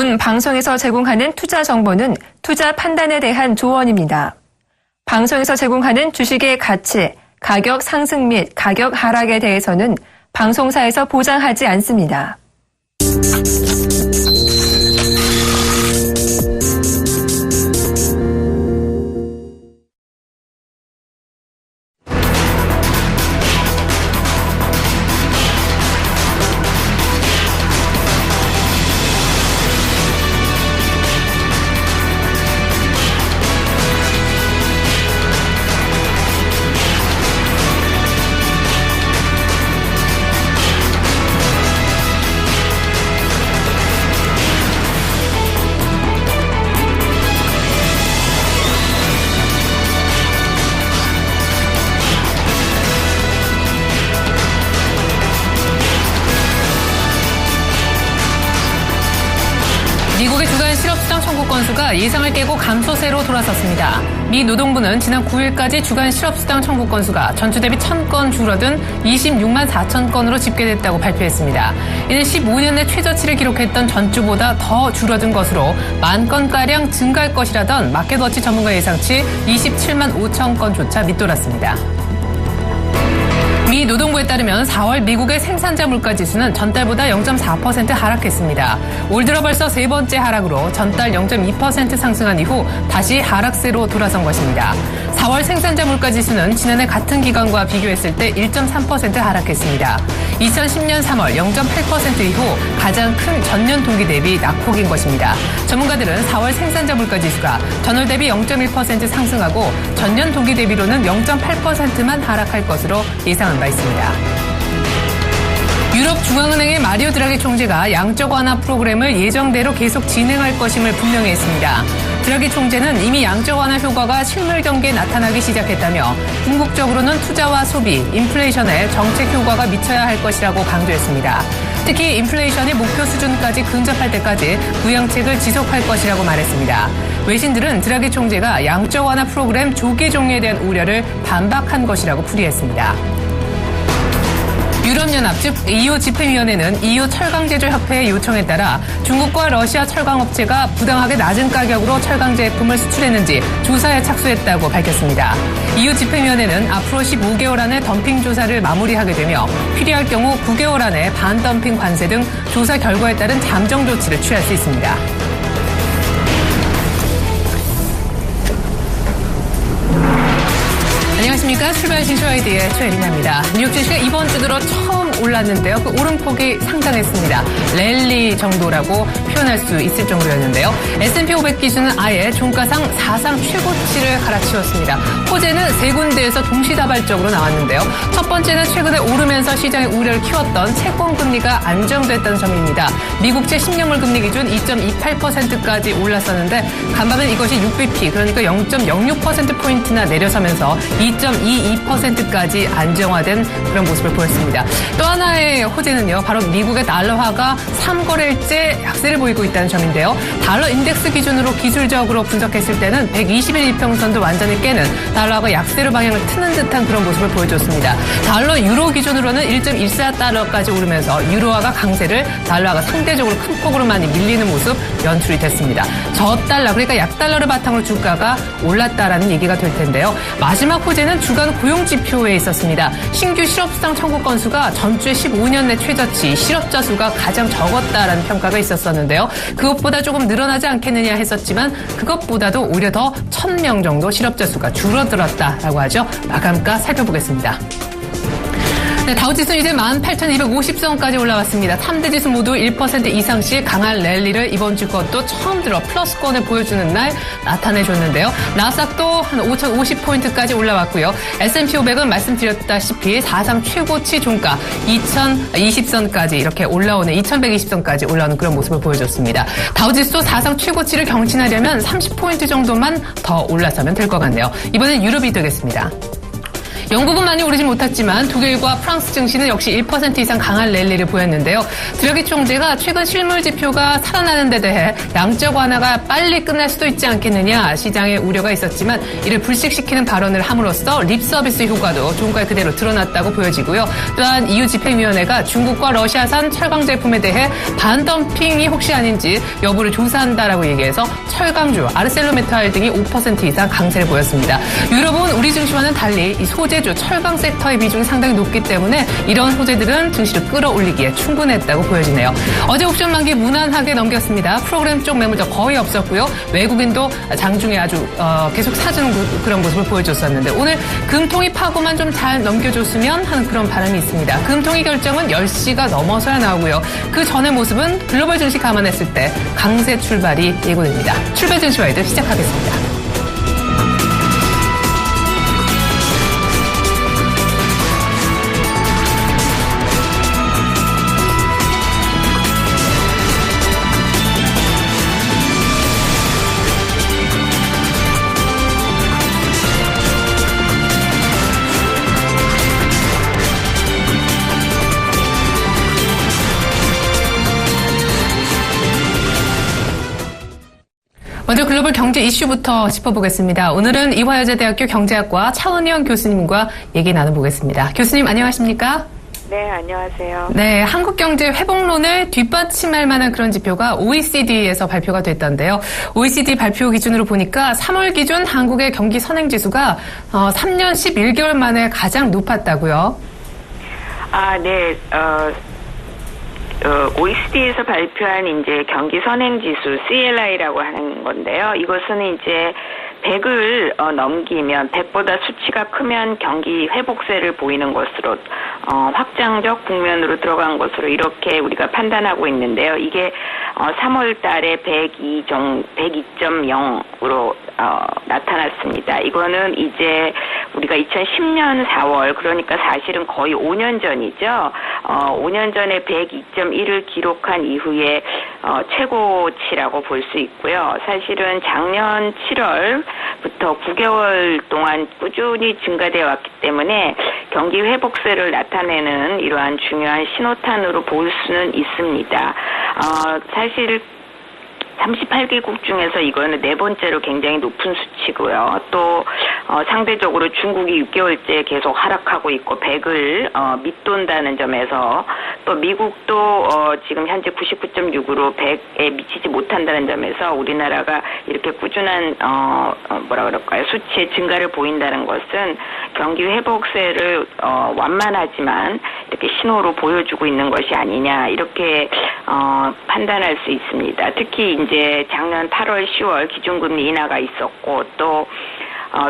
본 방송에서 제공하는 투자 정보는 투자 판단에 대한 조언입니다. 방송에서 제공하는 주식의 가치, 가격 상승 및 가격 하락에 대해서는 방송사에서 보장하지 않습니다. 미국의 주간 실업수당 청구 건수가 예상을 깨고 감소세로 돌아섰습니다. 미 노동부는 지난 9일까지 주간 실업수당 청구 건수가 전주 대비 1,000건 줄어든 26만 4천 건으로 집계됐다고 발표했습니다. 이는 15년 내 최저치를 기록했던 전주보다 더 줄어든 것으로 10,000건가량 증가할 것이라던 마켓워치 전문가 예상치 27만 5천 건조차 밑돌았습니다. 미 노동부에 따르면 4월 미국의 생산자 물가지수는 전달보다 0.4% 하락했습니다. 올 들어 벌써 세 번째 하락으로 전달 0.2% 상승한 이후 다시 하락세로 돌아선 것입니다. 4월 생산자 물가지수는 지난해 같은 기간과 비교했을 때 1.3% 하락했습니다. 2010년 3월 0.8% 이후 가장 큰 전년 동기 대비 낙폭인 것입니다. 전문가들은 4월 생산자 물가지수가 전월 대비 0.1% 상승하고 전년 동기 대비로는 0.8%만 하락할 것으로 예상한 바 있습니다. 유럽 중앙은행의 마리오 드라기 총재가 양적 완화 프로그램을 예정대로 계속 진행할 것임을 분명히 했습니다. 드라기 총재는 이미 양적 완화 효과가 실물 경기에 나타나기 시작했다며 궁극적으로는 투자와 소비, 인플레이션에 정책 효과가 미쳐야 할 것이라고 강조했습니다. 특히 인플레이션이 목표 수준까지 근접할 때까지 부양책을 지속할 것이라고 말했습니다. 외신들은 드라기 총재가 양적 완화 프로그램 조기 종료에 대한 우려를 반박한 것이라고 풀이했습니다. 유럽연합 즉 EU 집행위원회는 EU 철강제조협회의 요청에 따라 중국과 러시아 철강업체가 부당하게 낮은 가격으로 철강 제품을 수출했는지 조사에 착수했다고 밝혔습니다. EU 집행위원회는 앞으로 15개월 안에 덤핑 조사를 마무리하게 되며 필요할 경우 9개월 안에 반덤핑 관세 등 조사 결과에 따른 잠정 조치를 취할 수 있습니다. 안녕하십니까. 출발 신쇼아이디의 최예린입니다. 뉴욕 증시가 이번 주 들어 처음 올랐는데요. 그 오름폭이 상당했습니다. 랠리 정도라고 표현할 수 있을 정도였는데요. S&P 500 기준은 아예 종가상 사상 최고치를 갈아치웠습니다. 호재는 세 군데에서 동시다발적으로 나왔는데요. 첫 번째는 최근에 오르면서 시장의 우려를 키웠던 채권금리가 안정됐다는 점입니다. 미국채 10년물 금리 기준 2.28%까지 올랐었는데 간밤엔 이것이 6bp 그러니까 0.06%포인트나 내려서면서 2.22%까지 안정화된 그런 모습을 보였습니다. 또 하나의 호재는요. 바로 미국의 달러화가 3거래일째 약세를 보이고 있다는 점인데요. 달러 인덱스 기준으로 기술적으로 분석했을 때는 120일 이평선도 완전히 깨는 달러가 약세로 방향을 트는 듯한 그런 모습을 보여줬습니다. 달러 유로 기준으로는 1.14달러까지 오르면서 유로화가 강세를 달러화가 상대적으로 큰 폭으로 많이 밀리는 모습 연출이 됐습니다. 저달러 그러니까 약달러를 바탕으로 주가가 올랐다라는 얘기가 될 텐데요. 마지막 호재는 주간 고용지표에 있었습니다. 신규 실업수당 청구 건수가 전주의 15년 내 최저치, 실업자 수가 가장 적었다라는 평가가 있었었는데요. 그것보다 조금 늘어나지 않겠느냐 했었지만 그것보다도 오히려 더 1,000명 정도 실업자 수가 줄어들었다라고 하죠. 마감가 살펴보겠습니다. 네, 다우지수는 이제 18,250선까지 올라왔습니다. 3대 지수 모두 1% 이상씩 강한 랠리를 이번 주 것도 처음 들어 플러스권을 보여주는 날 나타내줬는데요. 나스닥도 한 5,050포인트까지 올라왔고요. S&P 500은 말씀드렸다시피 사상 최고치 종가 2,020선까지 이렇게 올라오는 2,120선까지 올라오는 그런 모습을 보여줬습니다. 다우지수도 사상 최고치를 경신하려면 30포인트 정도만 더 올라서면 될 것 같네요. 이번엔 유럽이 되겠습니다. 영국은 많이 오르지 못했지만 독일과 프랑스 증시는 역시 1% 이상 강한 랠리를 보였는데요. 드라기 총재가 최근 실물 지표가 살아나는 데 대해 양적 완화가 빨리 끝날 수도 있지 않겠느냐 시장의 우려가 있었지만 이를 불식시키는 발언을 함으로써 립서비스 효과도 종가에 그대로 드러났다고 보여지고요. 또한 EU 집행위원회가 중국과 러시아산 철강 제품에 대해 반덤핑이 혹시 아닌지 여부를 조사한다라고 얘기해서 철강주, 아르셀로메탈 등이 5% 이상 강세를 보였습니다. 유럽은 우리 증시와는 달리 이 소재주, 철강 섹터의 비중이 상당히 높기 때문에 이런 소재들은 증시를 끌어올리기에 충분했다고 보여지네요. 어제 옵션 만기 무난하게 넘겼습니다. 프로그램 쪽 매물도 거의 없었고요. 외국인도 장중에 아주 계속 사주는 그런 모습을 보여줬었는데 오늘 금통이 파고만 좀 잘 넘겨줬으면 하는 그런 바람이 있습니다. 금통이 결정은 10시가 넘어서야 나오고요. 그 전의 모습은 글로벌 증시 감안했을 때 강세 출발이 예고됩니다. 출발 증시 와이드 시작하겠습니다. 먼저 글로벌 경제 이슈부터 짚어보겠습니다. 오늘은 이화여자대학교 경제학과 차은영 교수님과 얘기 나눠보겠습니다. 교수님 안녕하십니까? 네, 안녕하세요. 네, 한국 경제 회복론을 뒷받침할 만한 그런 지표가 OECD에서 발표가 됐던데요. OECD 발표 기준으로 보니까 3월 기준 한국의 경기 선행지수가 3년 11개월 만에 가장 높았다고요? 네, OECD에서 발표한 이제 경기 선행지수 CLI라고 하는 건데요. 이것은 이제 100을 넘기면 100보다 수치가 크면 경기 회복세를 보이는 것으로 확장적 국면으로 들어간 것으로 이렇게 우리가 판단하고 있는데요. 이게 3월 달에 102.0으로 나타났습니다. 이거는 이제 우리가 2010년 4월 그러니까 사실은 거의 5년 전이죠. 5년 전에 102.1을 기록한 이후에 최고치라고 볼 수 있고요. 사실은 작년 7월부터 9개월 동안 꾸준히 증가되어 왔기 때문에 경기 회복세를 나타내는 이러한 중요한 신호탄으로 볼 수는 있습니다. 사실 38개국 중에서 이거는 네 번째로 굉장히 높은 수치고요. 또 상대적으로 중국이 6개월째 계속 하락하고 있고 100을 밑돈다는 점에서 또 미국도 지금 현재 99.6으로 100에 미치지 못한다는 점에서 우리나라가 이렇게 꾸준한 수치의 증가를 보인다는 것은 경기 회복세를 완만하지만 이렇게 신호로 보여주고 있는 것이 아니냐 이렇게 판단할 수 있습니다. 특히 이제 작년 8월, 10월 기준금리 인하가 있었고 또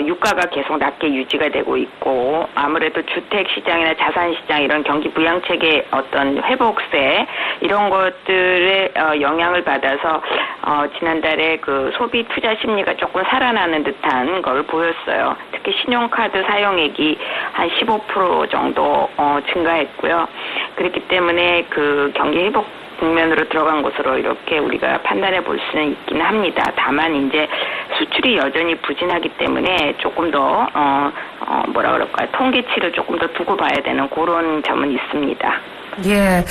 유가가 계속 낮게 유지가 되고 있고 아무래도 주택 시장이나 자산 시장 이런 경기 부양 체계 어떤 회복세 이런 것들의 영향을 받아서 지난달에 그 소비 투자 심리가 조금 살아나는 듯한 걸 보였어요. 특히 신용카드 사용액이 한 15% 정도 증가했고요. 그렇기 때문에 그 경기 회복 국면으로 들어간 것으로 이렇게 우리가 판단해 볼 수는 있기는 합니다. 다만 이제 수출이 여전히 부진하기 때문에 조금 더 통계치를 조금 더 두고 봐야 되는 그런 점은 있습니다. 예.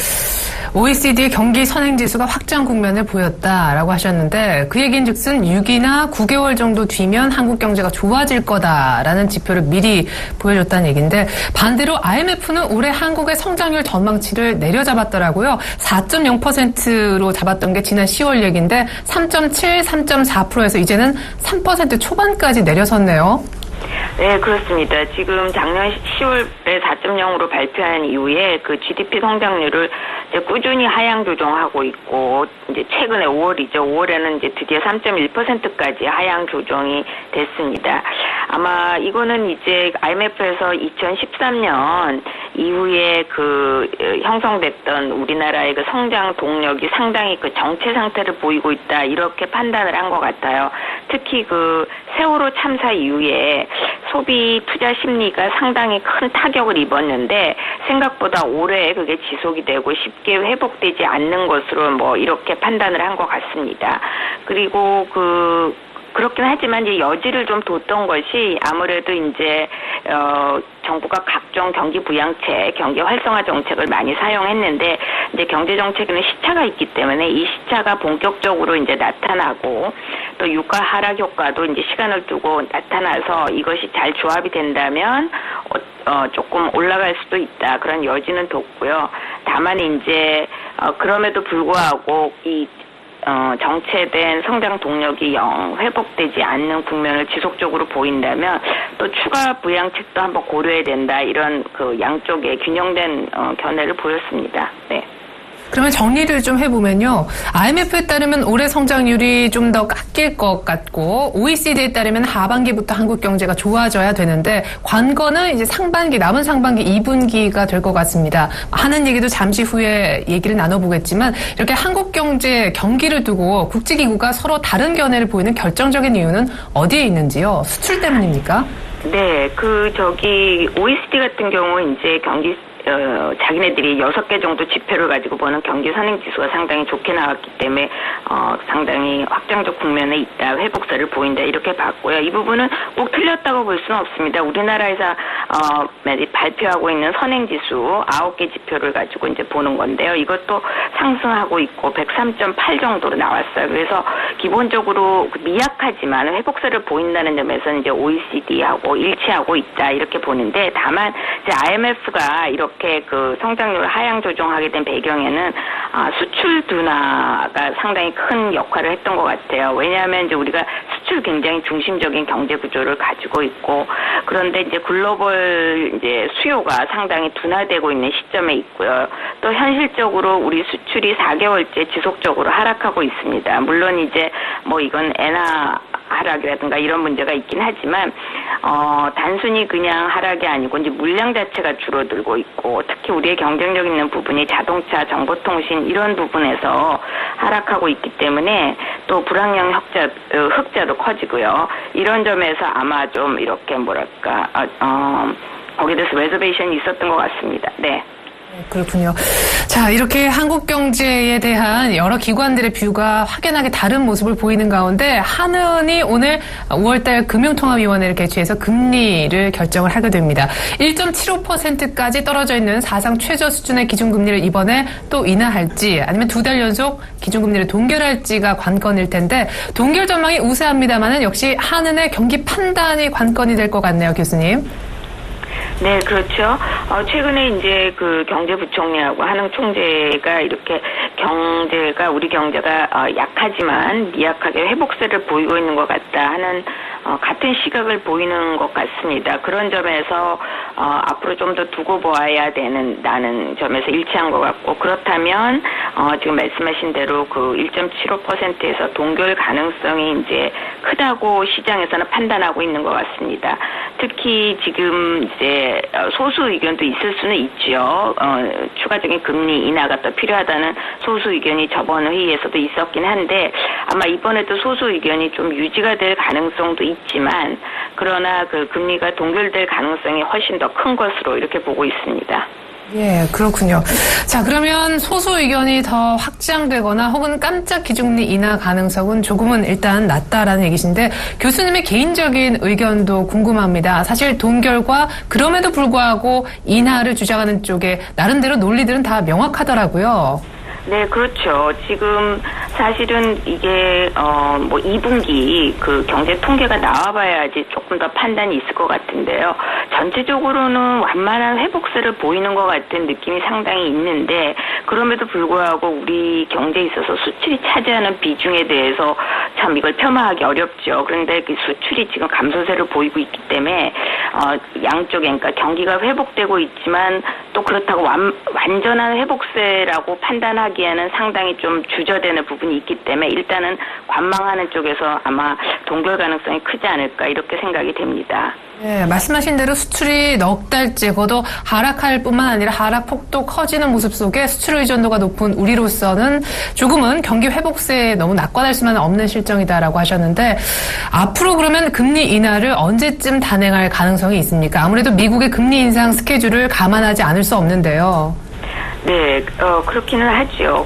OECD 경기 선행지수가 확장 국면을 보였다라고 하셨는데 그 얘기인즉슨 6이나 9개월 정도 뒤면 한국 경제가 좋아질 거다라는 지표를 미리 보여줬다는 얘기인데 반대로 IMF는 올해 한국의 성장률 전망치를 내려잡았더라고요. 4.0%로 잡았던 게 지난 10월 얘기인데 3.7, 3.4%에서 이제는 3% 초반까지 내려섰네요. 네, 그렇습니다. 지금 작년 10월에 4.0으로 발표한 이후에 그 GDP 성장률을 이제 꾸준히 하향 조정하고 있고, 이제 최근에 5월이죠. 5월에는 이제 드디어 3.1%까지 하향 조정이 됐습니다. 아마 이거는 이제 IMF에서 2013년 이후에 그 형성됐던 우리나라의 그 성장 동력이 상당히 그 정체 상태를 보이고 있다. 이렇게 판단을 한 것 같아요. 특히 그 세월호 참사 이후에 소비 투자 심리가 상당히 큰 타격을 입었는데 생각보다 오래 그게 지속이 되고 쉽게 회복되지 않는 것으로 뭐 이렇게 판단을 한 것 같습니다. 그리고 그렇긴 하지만 이제 여지를 좀 뒀던 것이 아무래도 이제 정부가 각종 경기 부양책, 경기 활성화 정책을 많이 사용했는데 이제 경제 정책에는 시차가 있기 때문에 이 시차가 본격적으로 이제 나타나고 또 유가 하락 효과도 이제 시간을 두고 나타나서 이것이 잘 조합이 된다면 조금 올라갈 수도 있다. 그런 여지는 뒀고요. 다만 이제 그럼에도 불구하고 이 정체된 성장 동력이 영 회복되지 않는 국면을 지속적으로 보인다면 또 추가 부양책도 한번 고려해야 된다. 이런 그 양쪽의 균형된 견해를 보였습니다. 네. 그러면 정리를 좀 해보면요. IMF에 따르면 올해 성장률이 좀 더 깎일 것 같고 OECD에 따르면 하반기부터 한국 경제가 좋아져야 되는데 관건은 이제 상반기, 남은 상반기 2분기가 될 것 같습니다. 하는 얘기도 잠시 후에 얘기를 나눠보겠지만 이렇게 한국 경제 경기를 두고 국제기구가 서로 다른 견해를 보이는 결정적인 이유는 어디에 있는지요? 수출 때문입니까? 네, OECD 같은 경우 이제 경기 자기네들이 6개 정도 지표를 가지고 보는 경기 선행지수가 상당히 좋게 나왔기 때문에 상당히 확장적 국면에 있다, 회복세를 보인다 이렇게 봤고요. 이 부분은 꼭 틀렸다고 볼 수는 없습니다. 우리나라에서 발표하고 있는 선행지수 9개 지표를 가지고 이제 보는 건데요. 이것도 상승하고 있고 103.8 정도로 나왔어요. 그래서 기본적으로 미약하지만 회복세를 보인다는 점에서 이제 OECD하고 일치하고 있다 이렇게 보는데 다만 이제 IMF가 이렇게 그 성장률을 하향 조정하게 된 배경에는 수출 둔화가 상당히 큰 역할을 했던 것 같아요. 왜냐하면 이제 우리가 수출 굉장히 중심적인 경제 구조를 가지고 있고 그런데 이제 글로벌 이제 수요가 상당히 둔화되고 있는 시점에 있고요. 또 현실적으로 우리 수출이 4개월째 지속적으로 하락하고 있습니다. 물론 이제 뭐 이건 엔화 하락이라든가 이런 문제가 있긴 하지만 단순히 그냥 하락이 아니고 이제 물량 자체가 줄어들고 있고 특히 우리의 경쟁력 있는 부분이 자동차, 정보통신 이런 부분에서 하락하고 있기 때문에 또 불황형 흑자도 커지고요. 이런 점에서 아마 좀 이렇게 뭐랄까 거기에 대해서 레저베이션이 있었던 것 같습니다. 네. 그렇군요. 자, 이렇게 한국 경제에 대한 여러 기관들의 뷰가 확연하게 다른 모습을 보이는 가운데 한은이 오늘 5월달 금융통합위원회를 개최해서 금리를 결정을 하게 됩니다. 1.75%까지 떨어져 있는 사상 최저 수준의 기준금리를 이번에 또 인하할지 아니면 2달 연속 기준금리를 동결할지가 관건일 텐데 동결 전망이 우세합니다만은 역시 한은의 경기 판단이 관건이 될 것 같네요, 교수님. 네, 그렇죠. 최근에 이제 그 경제부총리하고 한흥 총재가 이렇게 우리 경제가 약하지만 미약하게 회복세를 보이고 있는 것 같다 하는 같은 시각을 보이는 것 같습니다. 그런 점에서 앞으로 좀 더 두고 보아야 되는다는 점에서 일치한 것 같고 그렇다면 지금 말씀하신 대로 그 1.75%에서 동결 가능성이 이제 크다고 시장에서는 판단하고 있는 것 같습니다. 특히 지금 이제 소수 의견도 있을 수는 있죠. 추가적인 금리 인하가 또 필요하다는 소수 의견이 저번 회의에서도 있었긴 한데 아마 이번에도 소수 의견이 좀 유지가 될 가능성도 있지만 그러나 그 금리가 동결될 가능성이 훨씬 더 큰 것으로 이렇게 보고 있습니다. 예, 그렇군요. 자, 그러면 소수 의견이 더 확장되거나 혹은 깜짝 기준금리 인하 가능성은 조금은 일단 낮다라는 얘기신데 교수님의 개인적인 의견도 궁금합니다. 사실 동결과 그럼에도 불구하고 인하를 주장하는 쪽에 나름대로 논리들은 다 명확하더라고요. 네, 그렇죠. 지금 사실은 이게 뭐 2분기 그 경제 통계가 나와봐야지 조금 더 판단이 있을 것 같은데요. 전체적으로는 완만한 회복세를 보이는 것 같은 느낌이 상당히 있는데 그럼에도 불구하고 우리 경제에 있어서 수출이 차지하는 비중에 대해서 참 이걸 폄하하기 어렵죠. 그런데 그 수출이 지금 감소세를 보이고 있기 때문에 양쪽에 그러니까 경기가 회복되고 있지만 또 그렇다고 완전한 회복세라고 판단하기에는 상당히 좀 주저되는 부분이 있기 때문에 일단은 관망하는 쪽에서 아마 동결 가능성이 크지 않을까 이렇게 생각이 됩니다. 네, 말씀하신 대로 수출이 넉 달째 거도 하락할 뿐만 아니라 하락폭도 커지는 모습 속에 수출 의존도가 높은 우리로서는 조금은 경기 회복세에 너무 낙관할 수만 없는 실정이다라고 하셨는데 앞으로 그러면 금리 인하를 언제쯤 단행할 가능성이 있습니까? 아무래도 미국의 금리 인상 스케줄을 감안하지 않을 수 없는데요. 네, 그렇기는 하죠.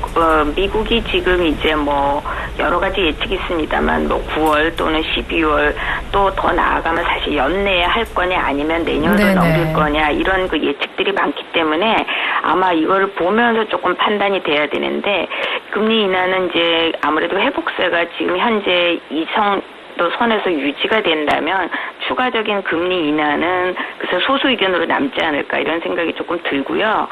미국이 지금 이제 뭐 여러 가지 예측이 있습니다만 뭐 9월 또는 12월 또 더 나아가면 사실 연내에 할 거냐 아니면 내년으로 네네. 넘길 거냐 이런 그 예측들이 많기 때문에 아마 이거를 보면서 조금 판단이 돼야 되는데 금리 인하는 이제 아무래도 회복세가 지금 현재 또 선에서 유지가 된다면 추가적인 금리 인하는 그래서 소수 의견으로 남지 않을까 이런 생각이 조금 들고요.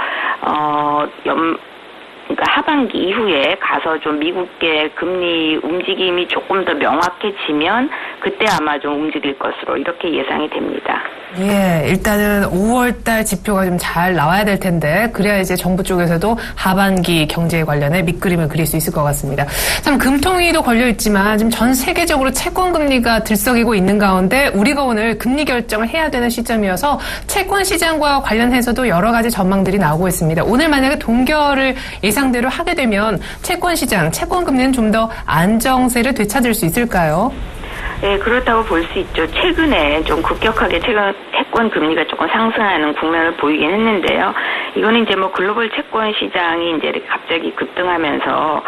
그러니까 하반기 이후에 가서 좀 미국의 금리 움직임이 조금 더 명확해지면 그때 아마 좀 움직일 것으로 이렇게 예상이 됩니다. 예, 일단은 5월달 지표가 좀 잘 나와야 될 텐데 그래야 이제 정부 쪽에서도 하반기 경제에 관련해 밑그림을 그릴 수 있을 것 같습니다. 참 금통위도 걸려 있지만 지금 전 세계적으로 채권 금리가 들썩이고 있는 가운데 우리가 오늘 금리 결정을 해야 되는 시점이어서 채권 시장과 관련해서도 여러 가지 전망들이 나오고 있습니다. 오늘 만약에 동결을 예상대로 하게 되면 채권 시장, 채권 금리는 좀 더 안정세를 되찾을 수 있을까요? 네, 그렇다고 볼 수 있죠. 최근에 좀 급격하게 채권 금리가 조금 상승하는 국면을 보이긴 했는데요. 이거는 이제 뭐 글로벌 채권 시장이 이제 갑자기 급등하면서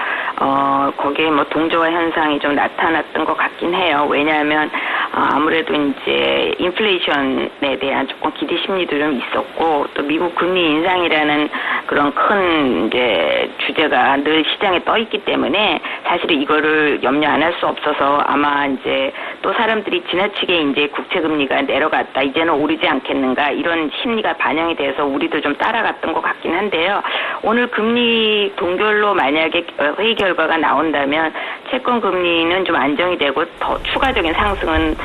거기에 뭐 동조화 현상이 좀 나타났던 것 같긴 해요. 왜냐하면 아무래도 이제 인플레이션에 대한 조금 기대 심리도 좀 있었고 또 미국 금리 인상이라는 그런 큰 이제 주제가 늘 시장에 떠 있기 때문에 사실은 이거를 염려 안 할 수 없어서 아마 이제 또 사람들이 지나치게 이제 국채 금리가 내려갔다 이제는 오르지 않겠는가 이런 심리가 반영이 돼서 우리도 좀 따라갔던 것 같긴 한데요. 오늘 금리 동결로 만약에 회의 결과가 나온다면 채권 금리는 좀 안정이 되고 더 추가적인 상승은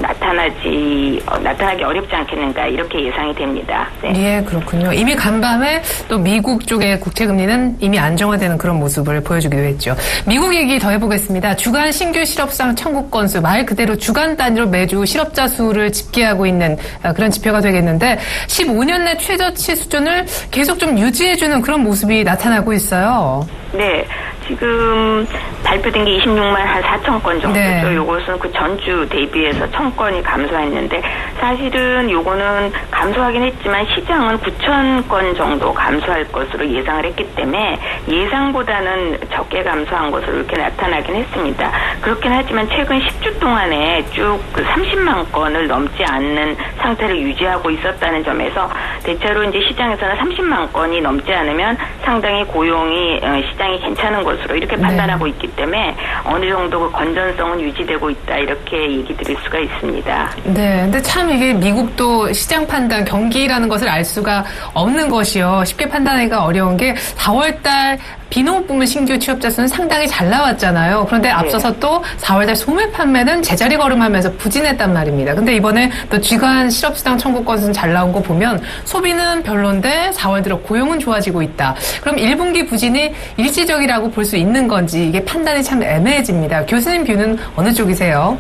나타나기 어렵지 않겠는가 이렇게 예상이 됩니다. 네. 예, 그렇군요. 이미 간밤에 또 미국 쪽의 국채 금리는 이미 안정화되는 그런 모습을 보여주기도 했죠. 미국 얘기 더 해보겠습니다. 주간 신규 실업상 청구 건수 말 그대로 주간 단위로 매주 실업자 수를 집계하고 있는 그런 지표가 되겠는데 15년 내 최저치 수준을 계속 좀 유지해주는 그런 모습이 나타나고 있어요. 네. 지금 발표된 게 26만 한 4천 건 정도죠. 네. 요것은 그 전주 대비해서 1,000건이 감소했는데 사실은 요거는 감소하긴 했지만 시장은 9천 건 정도 감소할 것으로 예상을 했기 때문에 예상보다는 적게 감소한 것으로 이렇게 나타나긴 했습니다. 그렇긴 하지만 최근 10주 동안에 쭉 그 30만 건을 넘지 않는 상태를 유지하고 있었다는 점에서 대체로 이제 시장에서는 30만 건이 넘지 않으면 상당히 고용이 시장이 괜찮은 것으로 이렇게 판단하고 있기 때문에 어느 정도 그 건전성은 유지되고 있다 이렇게 얘기 드릴 수가 있습니다. 네, 근데 참 이게 미국도 시장 판단, 경기라는 것을 알 수가 없는 것이요. 쉽게 판단하기가 어려운 게 4월달 비농업 부문 신규 취업자 수는 상당히 잘 나왔잖아요. 그런데 앞서서 또 4월달 소매 판매는 제자리 걸음하면서 부진했단 말입니다. 근데 이번에 또 주간 실업수당 청구 건수는 잘 나온 거 보면 소비는 별론데 4월 들어 고용은 좋아지고 있다. 그럼 1분기 부진이 일시적이라고 볼 수 있는 건지 이게 판단이 참 애매해집니다. 교수님 뷰는 어느 쪽이세요?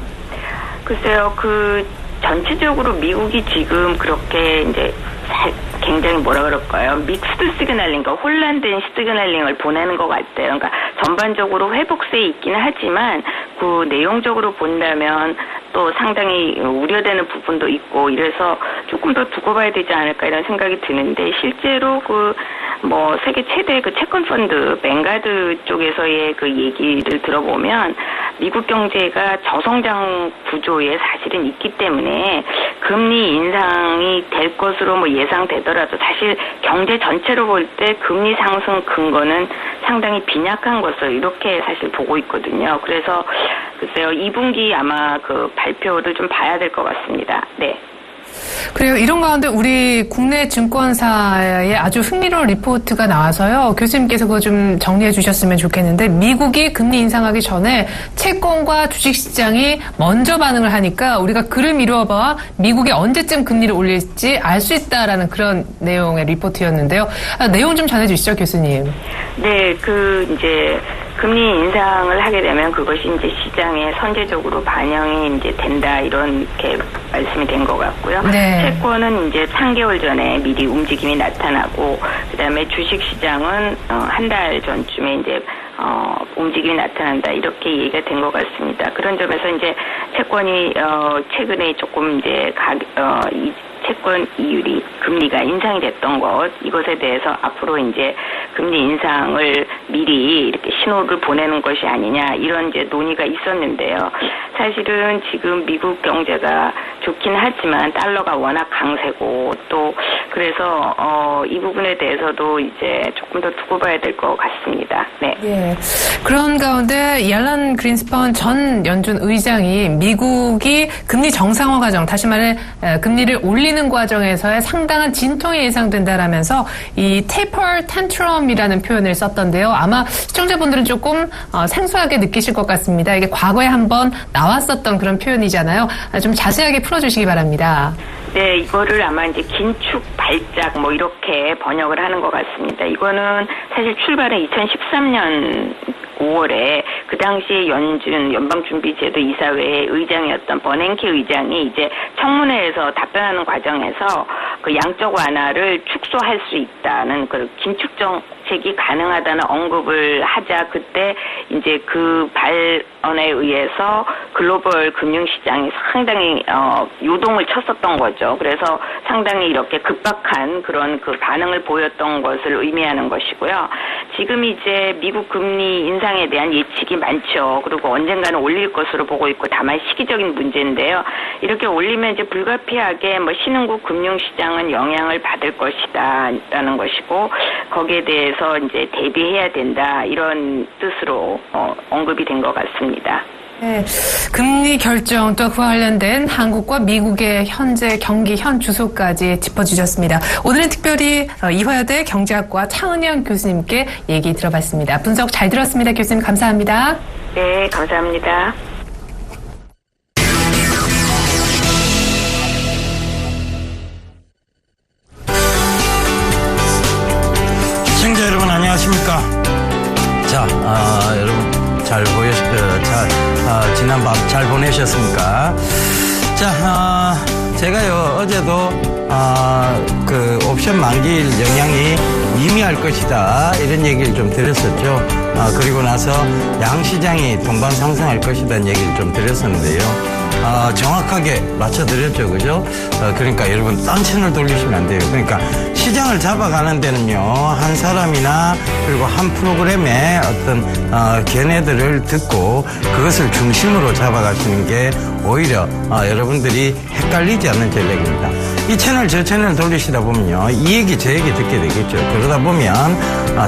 글쎄요, 전체적으로 미국이 지금 그렇게 이제 굉장히 뭐라 그럴까요? 믹스드 시그널링, 그러니까 혼란된 시그널링을 보내는 것 같아요. 그러니까 전반적으로 회복세에 있기는 하지만 그 내용적으로 본다면 또 상당히 우려되는 부분도 있고 이래서 조금 더 두고 봐야 되지 않을까 이런 생각이 드는데 실제로 세계 최대 그 채권 펀드 뱅가드 쪽에서의 그 얘기를 들어보면 미국 경제가 저성장 구조에 사실은 있기 때문에 금리 인상이 될 것으로 예상되더라도 사실 경제 전체로 볼 때 금리 상승 근거는 상당히 빈약한 것을 이렇게 사실 보고 있거든요. 그래서 글쎄요, 2분기 아마 그 발표를 좀 봐야 될 것 같습니다. 네. 그래요. 이런 가운데 우리 국내 증권사에 아주 흥미로운 리포트가 나와서요. 교수님께서 그거 좀 정리해 주셨으면 좋겠는데 미국이 금리 인상하기 전에 채권과 주식시장이 먼저 반응을 하니까 우리가 글을 미루어봐 미국이 언제쯤 금리를 올릴지 알 수 있다라는 그런 내용의 리포트였는데요. 내용 좀 전해주시죠, 교수님. 네, 이제 금리 인상을 하게 되면 그것이 이제 시장에 선제적으로 반영이 이제 된다 이렇게 말씀이 된 것 같고요. 네. 채권은 이제 3개월 전에 미리 움직임이 나타나고 그다음에 주식 시장은 한 달 전쯤에 이제 움직임이 나타난다 이렇게 얘기가 된 것 같습니다. 그런 점에서 이제 채권이 최근에 조금 이제 채권 이율이 금리가 인상이 됐던 것 이것에 대해서 앞으로 이제 금리 인상을 미리 이렇게 신호를 보내는 것이 아니냐 이런 이제 논의가 있었는데요. 사실은 지금 미국 경제가 좋긴 하지만 달러가 워낙 강세고 또 그래서 이 부분에 대해서도 이제 조금 더 두고 봐야 될 것 같습니다. 네. 예. 그런 가운데 옐런 그린스펀 전 연준 의장이 미국이 금리 정상화 과정, 다시 말해 금리를 올리는 과정에서의 상당한 진통이 예상된다라면서 이 테이퍼 텐트럼이라는 표현을 썼던데요. 아마 시청자분들은 조금 생소하게 느끼실 것 같습니다. 이게 과거에 한번 나왔었던 그런 표현이잖아요. 좀 자세하게 풀어주시기 바랍니다. 네, 이거를 아마 이제 긴축 발작 뭐 이렇게 번역을 하는 것 같습니다. 이거는 사실 출발은 2013년 5월에 그 당시에 연방준비제도 이사회의 의장이었던 버냉키 의장이 이제 청문회에서 답변하는 과정에서 그 양적 완화를 축소할 수 있다는 그 긴축 정책이 가능하다는 언급을 하자 그때 이제 그 발언에 의해서 글로벌 금융시장이 상당히 요동을 쳤었던 거죠. 그래서 상당히 이렇게 급박한 그런 그 반응을 보였던 것을 의미하는 것이고요. 지금 이제 미국 금리 인상에 대한 예측이 많죠. 그리고 언젠가는 올릴 것으로 보고 있고 다만 시기적인 문제인데요. 이렇게 올리면 이제 불가피하게 뭐 신흥국 금융시장은 영향을 받을 것이다라는 것이고 거기에 대해서 이제 대비해야 된다 이런 뜻으로 언급이 된 것 같습니다. 네, 금리 결정 또 그와 관련된 한국과 미국의 현재 경기 현 주소까지 짚어주셨습니다. 오늘은 특별히 이화여대 경제학과 차은영 교수님께 얘기 들어봤습니다. 분석 잘 들었습니다. 교수님 감사합니다. 네, 감사합니다. 시청자 여러분 안녕하십니까? 자, 여러분 지난 밤 잘 보내셨습니까? 자, 제가요 어제도 그 옵션 만기일 영향이 미미할 것이다 이런 얘기를 좀 드렸었죠. 그리고 나서 양시장이 동반 상승할 것이라는 얘기를 좀 드렸었는데요. 정확하게 맞춰드렸죠, 그죠? 그러니까 여러분 딴 채널 돌리시면 안 돼요. 그러니까 시장을 잡아가는 데는요 한 사람이나 그리고 한 프로그램의 어떤 견해들을 듣고 그것을 중심으로 잡아가시는 게 오히려 여러분들이 헷갈리지 않는 전략입니다. 이 채널 저 채널 돌리시다 보면요 이 얘기 저 얘기 듣게 되겠죠. 그러다 보면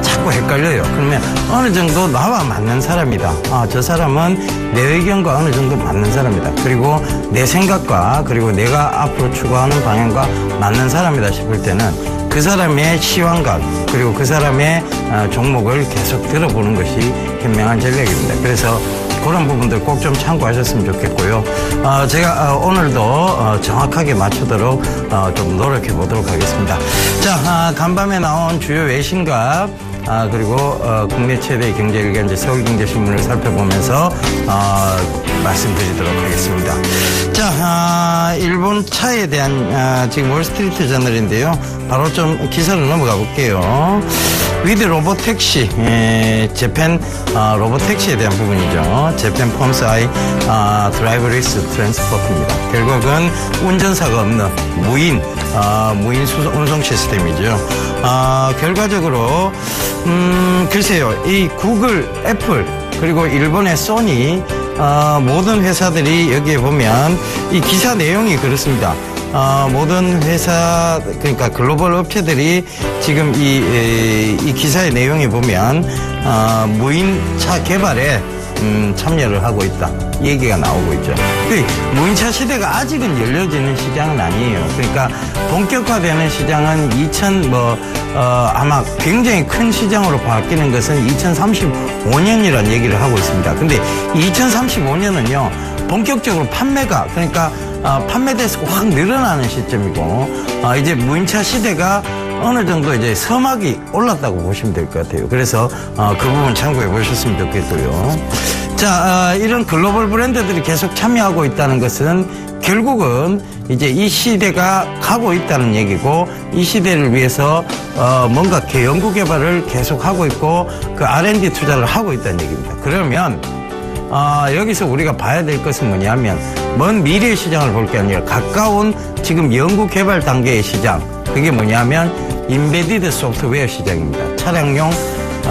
자꾸 헷갈려요. 그러면 어느 정도 나와 맞는 사람이다. 저 사람은 내 의견과 어느 정도 맞는 사람이다. 그리고 내 생각과 그리고 내가 앞으로 추구하는 방향과 맞는 사람이다 싶을 때는 그 사람의 시황각 그리고 그 사람의 종목을 계속 들어보는 것이 현명한 전략입니다. 그래서 그런 부분들 꼭 좀 참고하셨으면 좋겠고요. 제가 오늘도 정확하게 맞추도록 좀 노력해 보도록 하겠습니다. 자, 간밤에 나온 주요 외신과 그리고 국내 최대 경제일간지 서울경제신문을 살펴보면서 말씀드리도록 하겠습니다. 자, 일본 차에 대한 지금 월스트리트 저널인데요. 바로 좀 기사로 넘어가 볼게요. 위드 로보택시, 재팬 로보택시에 대한 부분이죠. 재팬 펌스 아이 드라이버리스 트랜스포트입니다. 결국은 운전사가 없는 무인 운송 시스템이죠. 결과적으로 글쎄요, 이 구글, 애플 그리고 일본의 소니 모든 회사들이 여기에 보면 이 기사 내용이 그렇습니다. 모든 회사 그러니까 글로벌 업체들이 지금 이 기사의 내용에 보면 무인차 개발에 참여를 하고 있다. 얘기가 나오고 있죠. 무인차 시대가 아직은 열려지는 시장은 아니에요. 그러니까 본격화되는 시장은 아마 굉장히 큰 시장으로 바뀌는 것은 2035년이라는 얘기를 하고 있습니다. 근데 2035년은요, 본격적으로 판매가, 그러니까 판매 대수가 확 늘어나는 시점이고, 이제 무인차 시대가 어느 정도 이제 서막이 올랐다고 보시면 될 것 같아요. 그래서 그 부분 참고해 보셨으면 좋겠고요. 자, 이런 글로벌 브랜드들이 계속 참여하고 있다는 것은 결국은 이제 이 시대가 가고 있다는 얘기고, 이 시대를 위해서 뭔가 연구 개발을 계속 하고 있고 그 R&D 투자를 하고 있다는 얘기입니다. 그러면 여기서 우리가 봐야 될 것은 뭐냐면 먼 미래의 시장을 볼 게 아니라 가까운 지금 연구 개발 단계의 시장, 그게 뭐냐면 인베디드 소프트웨어 시장입니다. 차량용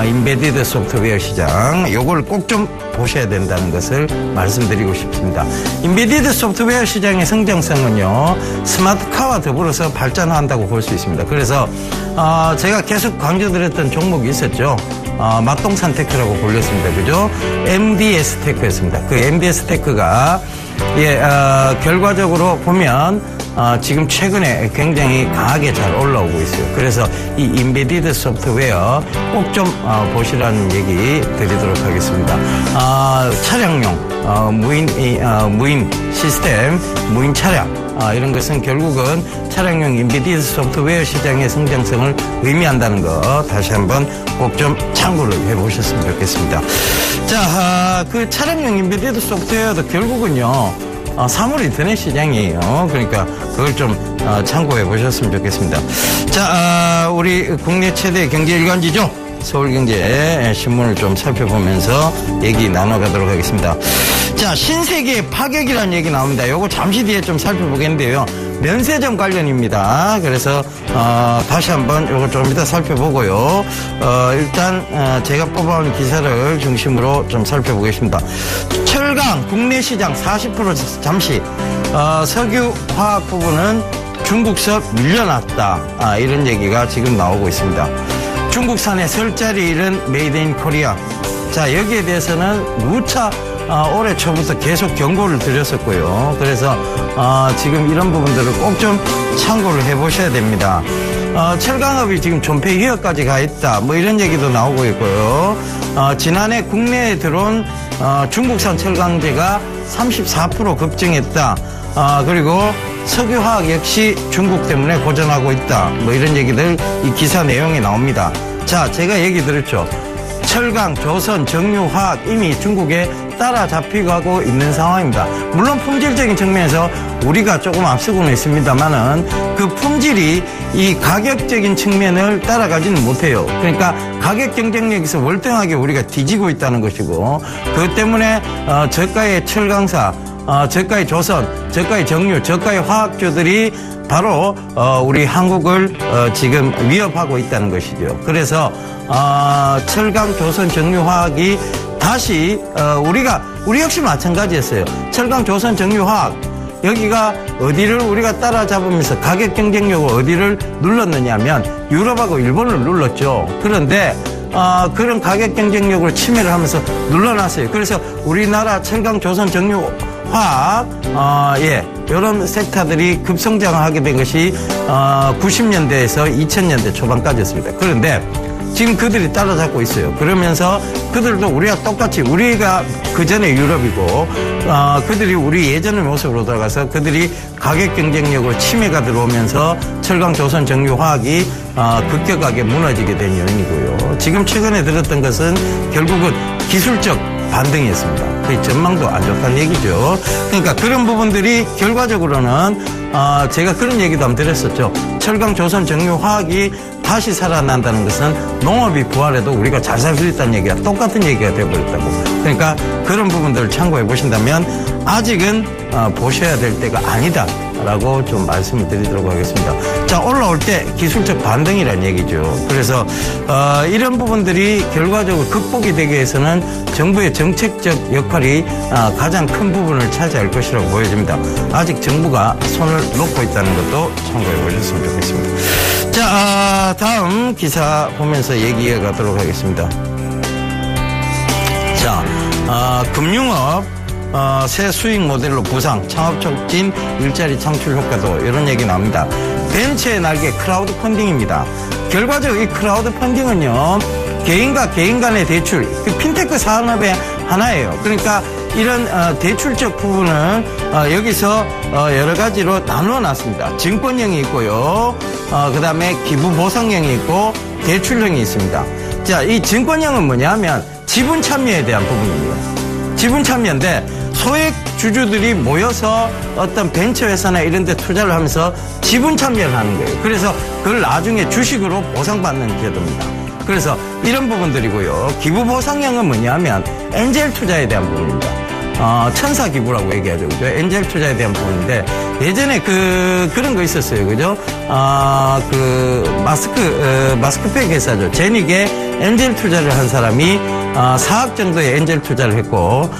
인베디드 소프트웨어 시장, 요걸 꼭 좀 보셔야 된다는 것을 말씀드리고 싶습니다. 인베디드 소프트웨어 시장의 성장성은요, 스마트카와 더불어서 발전한다고 볼 수 있습니다. 그래서 제가 계속 강조드렸던 종목이 있었죠. 맛동산 테크라고 불렸습니다. 그죠? MDS 테크였습니다. 그 MDS 테크가 결과적으로 보면 지금 최근에 굉장히 강하게 잘 올라오고 있어요. 그래서 이 인베디드 소프트웨어 꼭 좀 보시라는 얘기 드리도록 하겠습니다. 차량용 무인 시스템, 무인 차량, 이런 것은 결국은 차량용 인베디드 소프트웨어 시장의 성장성을 의미한다는 거 다시 한번 꼭 좀 참고를 해보셨으면 좋겠습니다. 자, 그 차량용 인베디드 소프트웨어도 결국은요, 사물 인터넷 시장이에요. 그러니까 그걸 좀 참고해 보셨으면 좋겠습니다. 자, 우리 국내 최대 경제 일간지죠. 서울경제 신문을 좀 살펴보면서 얘기 나눠가도록 하겠습니다. 자, 신세계 파격이라는 얘기 나옵니다. 요거 잠시 뒤에 좀 살펴보겠는데요. 면세점 관련입니다. 그래서 다시 한번 요거 좀 이따 살펴보고요. 일단 제가 뽑아온 기사를 중심으로 좀 살펴보겠습니다. 철강 국내 시장 40% 잠시, 석유 화학 부분은 중국서 밀려났다, 이런 얘기가 지금 나오고 있습니다. 중국산의 설 자리 잃은 메이드 인 코리아. 자, 여기에 대해서는 누차 올해 초부터 계속 경고를 드렸었고요. 그래서 지금 이런 부분들을 꼭 좀 참고를 해보셔야 됩니다. 철강업이 지금 존폐 위협까지 가 있다, 뭐 이런 얘기도 나오고 있고요. 지난해 국내에 들어온 중국산 철강제가 34% 급증했다. 그리고 석유화학 역시 중국 때문에 고전하고 있다, 뭐 이런 얘기들 이 기사 내용에 나옵니다. 자, 제가 얘기 드렸죠. 철강, 조선, 정유화학 이미 중국에 따라잡히고 있는 상황입니다. 물론 품질적인 측면에서 우리가 조금 앞서고는 있습니다만은 그 품질이 이 가격적인 측면을 따라가지는 못해요. 그러니까 가격 경쟁력에서 월등하게 우리가 뒤지고 있다는 것이고, 그것 때문에 저가의 철강사, 저가의 조선, 저가의 정유, 저가의 화학주들이 바로 우리 한국을 지금 위협하고 있다는 것이죠. 그래서 철강, 조선, 정유화학이 다시 우리 역시 마찬가지였어요. 철강, 조선, 정유화학 여기가 어디를 우리가 따라잡으면서 가격 경쟁력을 어디를 눌렀느냐면 유럽하고 일본을 눌렀죠. 그런데 그런 가격 경쟁력을 침해를 하면서 눌러놨어요. 그래서 우리나라 철강, 조선, 정유화학 이런 섹터들이 급성장을 하게 된 것이 90년대에서 2000년대 초반까지였습니다. 그런데 지금 그들이 따라잡고 있어요. 그러면서 그들도 우리가 똑같이, 우리가 그 전에 유럽이고 그들이 우리 예전의 모습으로 돌아가서 그들이 가격 경쟁력으로 침해가 들어오면서 철강, 조선, 정유화학이 급격하게 무너지게 된 요인이고요. 지금 최근에 들었던 것은 결국은 기술적 반등이었습니다. 그 전망도 안 좋다는 얘기죠. 그러니까 그런 부분들이 결과적으로는 제가 그런 얘기도 한번 드렸었죠. 철강, 조선, 정유화학이 다시 살아난다는 것은 농업이 부활해도 우리가 잘 살 수 있다는 얘기가 똑같은 얘기가 되어버렸다고. 그러니까 그런 부분들을 참고해 보신다면 아직은 보셔야 될 때가 아니다 라고 좀 말씀을 드리도록 하겠습니다. 자, 올라올 때 기술적 반등이라는 얘기죠. 그래서 이런 부분들이 결과적으로 극복이 되기 위해서는 정부의 정책적 역할이 가장 큰 부분을 차지할 것이라고 보여집니다. 아직 정부가 손을 놓고 있다는 것도 참고해 보셨으면 좋겠습니다. 자, 다음 기사 보면서 얘기해 가도록 하겠습니다. 자, 금융업 새 수익 모델로 부상, 창업 촉진, 일자리 창출 효과도 이런 얘기 나옵니다. 벤처의 날개 크라우드 펀딩입니다. 결과적으로 이 크라우드 펀딩은요, 개인과 개인 간의 대출, 그 핀테크 산업의 하나예요. 그러니까 이런 대출적 부분은 여기서 여러 가지로 나누어 놨습니다. 증권형이 있고요, 그 다음에 기부 보상형이 있고 대출형이 있습니다. 자, 이 증권형은 뭐냐면 지분 참여에 대한 부분입니다. 지분 참여인데 소액 주주들이 모여서 어떤 벤처회사나 이런 데 투자를 하면서 지분 참여를 하는 거예요. 그래서 그걸 나중에 주식으로 보상받는 제도입니다. 그래서 이런 부분들이고요. 기부 보상형은 뭐냐면 엔젤 투자에 대한 부분입니다. 천사 기부라고 얘기하죠. 그죠? 엔젤 투자에 대한 부분인데 예전에 그런 거 있었어요. 그죠? 마스크팩 회사죠. 제닉에 엔젤 투자를 한 사람이 4억 정도의 엔젤 투자를 했고,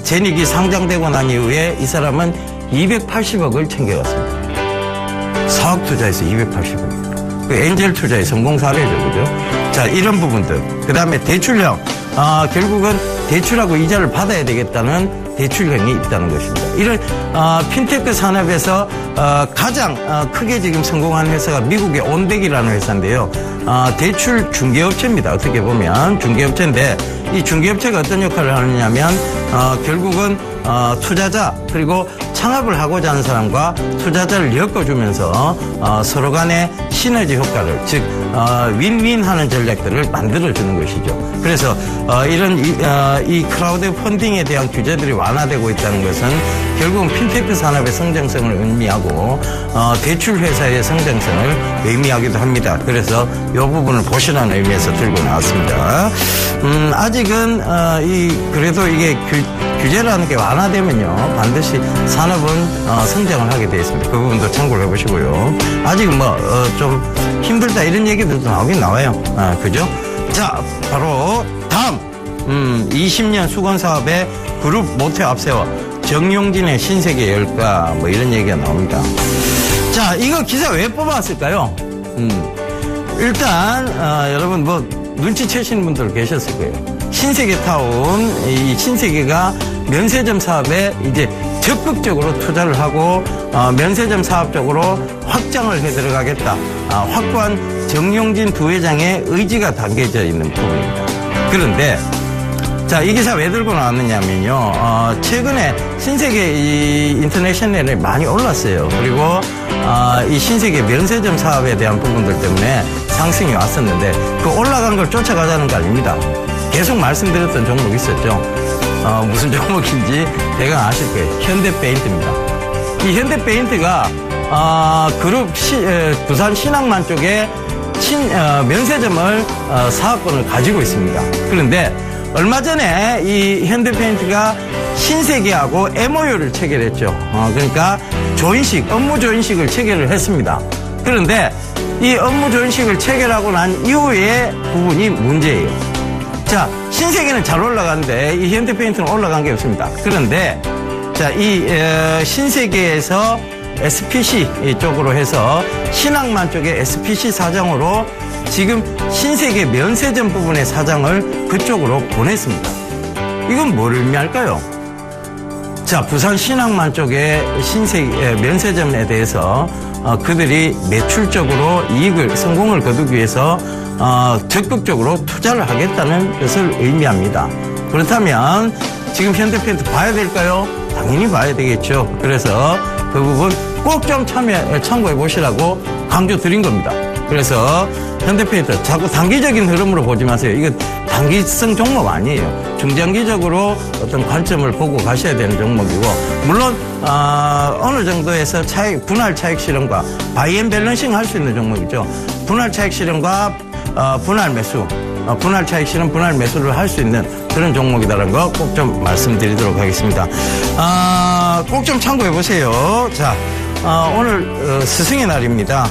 제닉이 상장되고 난 이후에 이 사람은 280억을 챙겨갔습니다. 4억 투자해서 280억. 그 엔젤 투자의 성공 사례죠. 그죠? 자, 이런 부분들. 그 다음에 대출형. 결국은 대출하고 이자를 받아야 되겠다는 대출형이 있다는 것입니다. 이런 핀테크 산업에서 가장 크게 지금 성공한 회사가 미국의 온덱이라는 회사인데요. 대출 중개업체입니다. 어떻게 보면 중개업체인데 이 중개업체가 어떤 역할을 하느냐면 결국은 투자자 그리고 창업을 하고자 하는 사람과 투자자를 엮어주면서 서로 간의 시너지 효과를 즉 윈윈하는 전략들을 만들어주는 것이죠. 그래서 이런 이 크라우드 펀딩에 대한 규제들이 완화되고 있다는 것은 결국은 핀테크 산업의 성장성을 의미하고 대출 회사의 성장성을 의미하기도 합니다. 그래서 이 부분을 보시라는 의미에서 들고 나왔습니다. 아직은 그래도 이게 규제라는 게 완화되면요 반드시 산업은 성장을 하게 되어 있습니다. 그 부분도 참고를 해보시고요. 아직은 좀 힘들다 이런 얘기들도 나오긴 나와요. 그죠? 자, 바로 다음 20년 수건 사업에 그룹 모태 앞세워 정용진의 신세계 열가 이런 얘기가 나옵니다. 자, 이거 기사 왜 뽑았을까요? 일단 여러분 눈치채시는 분들 계셨을 거예요. 신세계타운, 이 신세계가 면세점 사업에 이제 적극적으로 투자를 하고 면세점 사업 쪽으로 확장을 해 들어가겠다. 확고한 정용진 두 회장의 의지가 담겨져 있는 부분입니다. 그런데 자, 이 기사 왜 들고 나왔느냐면요. 최근에 신세계 이 인터내셔널에 많이 올랐어요. 그리고 이 신세계 면세점 사업에 대한 부분들 때문에 상승이 왔었는데 그 올라간 걸 쫓아가자는 거 아닙니다. 계속 말씀드렸던 종목이 있었죠. 무슨 종목인지 대강 아실 거예요. 현대페인트입니다. 이 현대페인트가 그룹 부산 신항만 쪽에 면세점을 사업권을 가지고 있습니다. 그런데 얼마 전에 이 현대페인트가 신세계하고 MOU를 체결했죠. 그러니까 업무 조인식을 체결을 했습니다. 그런데 이 업무 조인식을 체결하고 난 이후의 부분이 문제예요. 자, 신세계는 잘 올라가는데 이 현대페인트는 올라간 게 없습니다. 그런데 자, 이 신세계에서 SPC 쪽으로 해서 신항만 쪽에 SPC 사장으로 지금 신세계 면세점 부분의 사장을 그쪽으로 보냈습니다. 이건 뭘 의미할까요? 자, 부산 신항만 쪽의 면세점에 대해서 그들이 매출적으로 성공을 거두기 위해서 적극적으로 투자를 하겠다는 것을 의미합니다. 그렇다면 지금 현대페인트 봐야 될까요? 당연히 봐야 되겠죠. 그래서 그 부분 꼭 좀 참고해 보시라고 강조 드린 겁니다. 그래서 현대페인트 자꾸 단기적인 흐름으로 보지 마세요. 이거 단기성 종목 아니에요. 중장기적으로 어떤 관점을 보고 가셔야 되는 종목이고, 물론 어느 정도에서 분할 차익 실현과 바이앤밸런싱 할 수 있는 종목이죠. 분할 차익 실현과 분할 매수, 분할 차익 실현, 분할 매수를 할 수 있는 그런 종목이다라는 거 꼭 좀 말씀드리도록 하겠습니다. 꼭 좀 참고해 보세요. 자, 오늘 스승의 날입니다.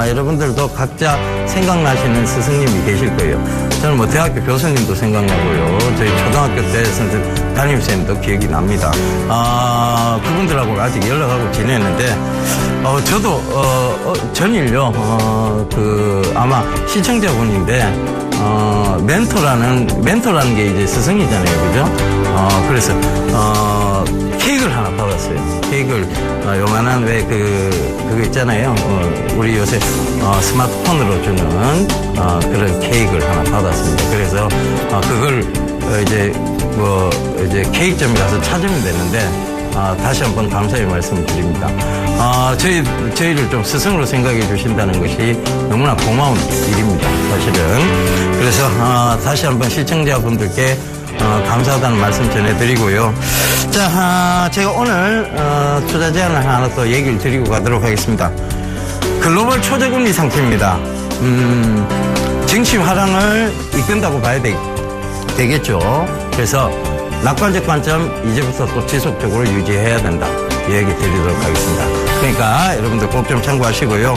여러분들도 각자 생각나시는 스승님이 계실 거예요. 저는 대학교 교수님도 생각나고요. 저희 초등학교 때 선생님, 담임쌤도 기억이 납니다. 그분들하고 아직 연락하고 지내는데, 저도, 전일요, 아마 시청자분인데, 멘토라는 게 이제 스승이잖아요. 그죠? 그래서, 케이크를 하나 받았어요. 케이크를, 요만한 그거 있잖아요. 우리 요새, 스마트폰으로 주는, 그런 케이크를 하나 받았습니다. 그래서, 그걸, 이제 케이크점에 가서 찾으면 되는데, 다시 한번 감사의 말씀을 드립니다. 저희를 좀 스승으로 생각해 주신다는 것이 너무나 고마운 일입니다. 사실은. 그래서, 다시 한번 시청자분들께 감사하다는 말씀 전해드리고요. 자, 제가 오늘 투자 제안을 하나 또 얘기를 드리고 가도록 하겠습니다. 글로벌 초저금리 상태입니다. 증시 화랑을 이끈다고 봐야 되겠죠. 그래서 낙관적 관점 이제부터 또 지속적으로 유지해야 된다. 이야기 드리도록 하겠습니다. 그러니까 여러분들 꼭 좀 참고하시고요.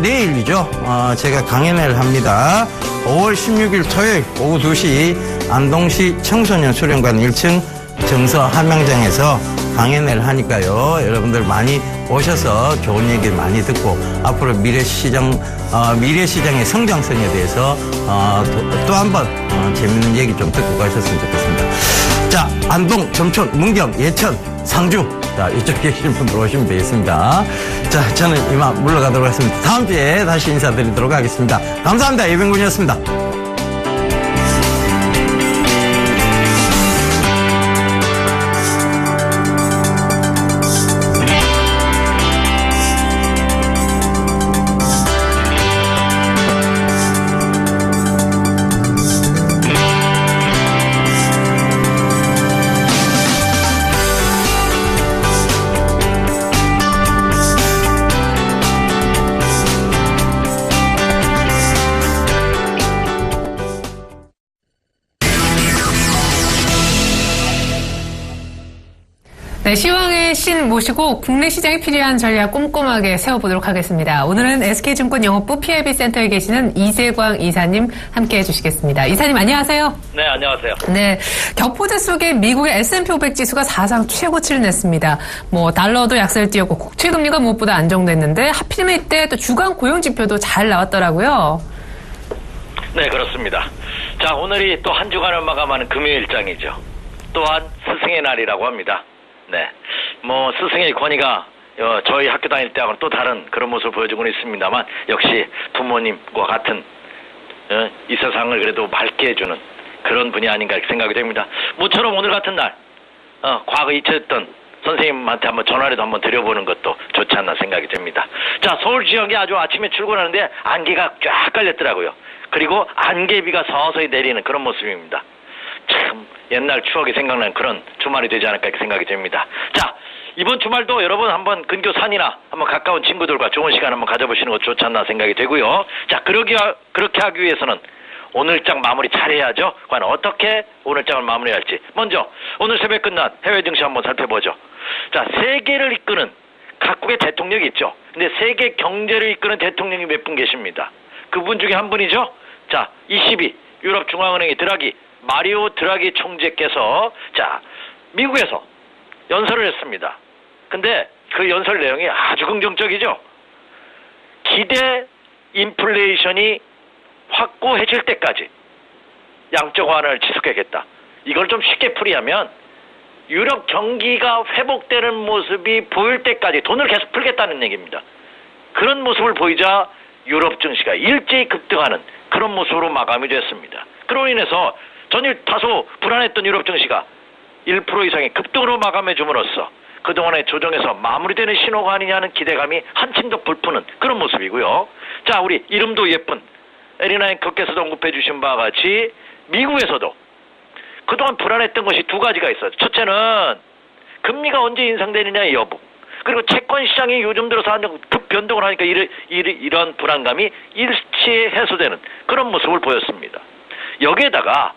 내일이죠. 제가 강연회를 합니다. 5월 16일 토요일 오후 2시 안동시 청소년 수련관 1층 정서 함양장에서 강연회를 하니까요. 여러분들 많이 오셔서 좋은 얘기 많이 듣고 앞으로 미래시장의 성장성에 대해서 또 한 번 재밌는 얘기 좀 듣고 가셨으면 좋겠습니다. 자, 안동, 점촌, 문경, 예천, 상주. 자, 이쪽에 계신 분들 오시면 되겠습니다. 자, 저는 이만 물러가도록 하겠습니다. 다음 주에 다시 인사드리도록 하겠습니다. 감사합니다. 예병군이었습니다. 네, 시황의 신 모시고 국내 시장에 필요한 전략 꼼꼼하게 세워보도록 하겠습니다. 오늘은 SK증권 영업부 PIB 센터에 계시는 이재광 이사님 함께해 주시겠습니다. 이사님 안녕하세요. 네, 안녕하세요. 네, 격포제 속에 미국의 S&P 500 지수가 사상 최고치를 냈습니다. 달러도 약세를 띄었고 국채 금리가 무엇보다 안정됐는데 하필이면 이때 또 주간 고용 지표도 잘 나왔더라고요. 네, 그렇습니다. 자, 오늘이 또 한 주간을 마감하는 금요일장이죠. 또한 스승의 날이라고 합니다. 네, 스승의 권위가 저희 학교 다닐 때하고는 또 다른 그런 모습을 보여주고는 있습니다만 역시 부모님과 같은 이 세상을 그래도 맑게 해주는 그런 분이 아닌가 이렇게 생각이 됩니다. 모처럼 오늘 같은 날 과거 잊혀졌던 선생님한테 한번 전화라도 한번 드려보는 것도 좋지 않나 생각이 됩니다. 자, 서울 지역에 아주 아침에 출근하는데 안개가 쫙 깔렸더라고요. 그리고 안개비가 서서히 내리는 그런 모습입니다. 참 옛날 추억이 생각나는 그런 주말이 되지 않을까 이렇게 생각이 됩니다. 자, 이번 주말도 여러분 한번 근교 산이나 한번 가까운 친구들과 좋은 시간 한번 가져보시는 것도 좋지 않나 생각이 되고요. 자, 그렇게 하기 위해서는 오늘장 마무리 잘해야죠. 과연 어떻게 오늘장을 마무리할지. 먼저 오늘 새벽 끝난 해외 증시 한번 살펴보죠. 자, 세계를 이끄는 각국의 대통령이 있죠. 근데 세계 경제를 이끄는 대통령이 몇 분 계십니다. 그분 중에 한 분이죠. 자, ECB 유럽 중앙은행의 마리오 드라기 총재께서 자, 미국에서 연설을 했습니다. 근데 그 연설 내용이 아주 긍정적이죠. 기대 인플레이션이 확고해질 때까지 양적 완화를 지속하겠다. 이걸 좀 쉽게 풀이하면 유럽 경기가 회복되는 모습이 보일 때까지 돈을 계속 풀겠다는 얘기입니다. 그런 모습을 보이자 유럽 증시가 일제히 급등하는 그런 모습으로 마감이 됐습니다. 그로 인해서 전일 다소 불안했던 유럽 증시가 1% 이상의 급등으로 마감해 줌으로써 그동안의 조정에서 마무리되는 신호가 아니냐는 기대감이 한층 더 불푸는 그런 모습이고요. 자, 우리 이름도 예쁜 에리나 앵커께서도 언급해 주신 바와 같이 미국에서도 그동안 불안했던 것이 두 가지가 있어요. 첫째는 금리가 언제 인상되느냐의 여부. 그리고 채권 시장이 요즘 들어서 급 변동을 하니까 이런 불안감이 일치에 해소되는 그런 모습을 보였습니다. 여기에다가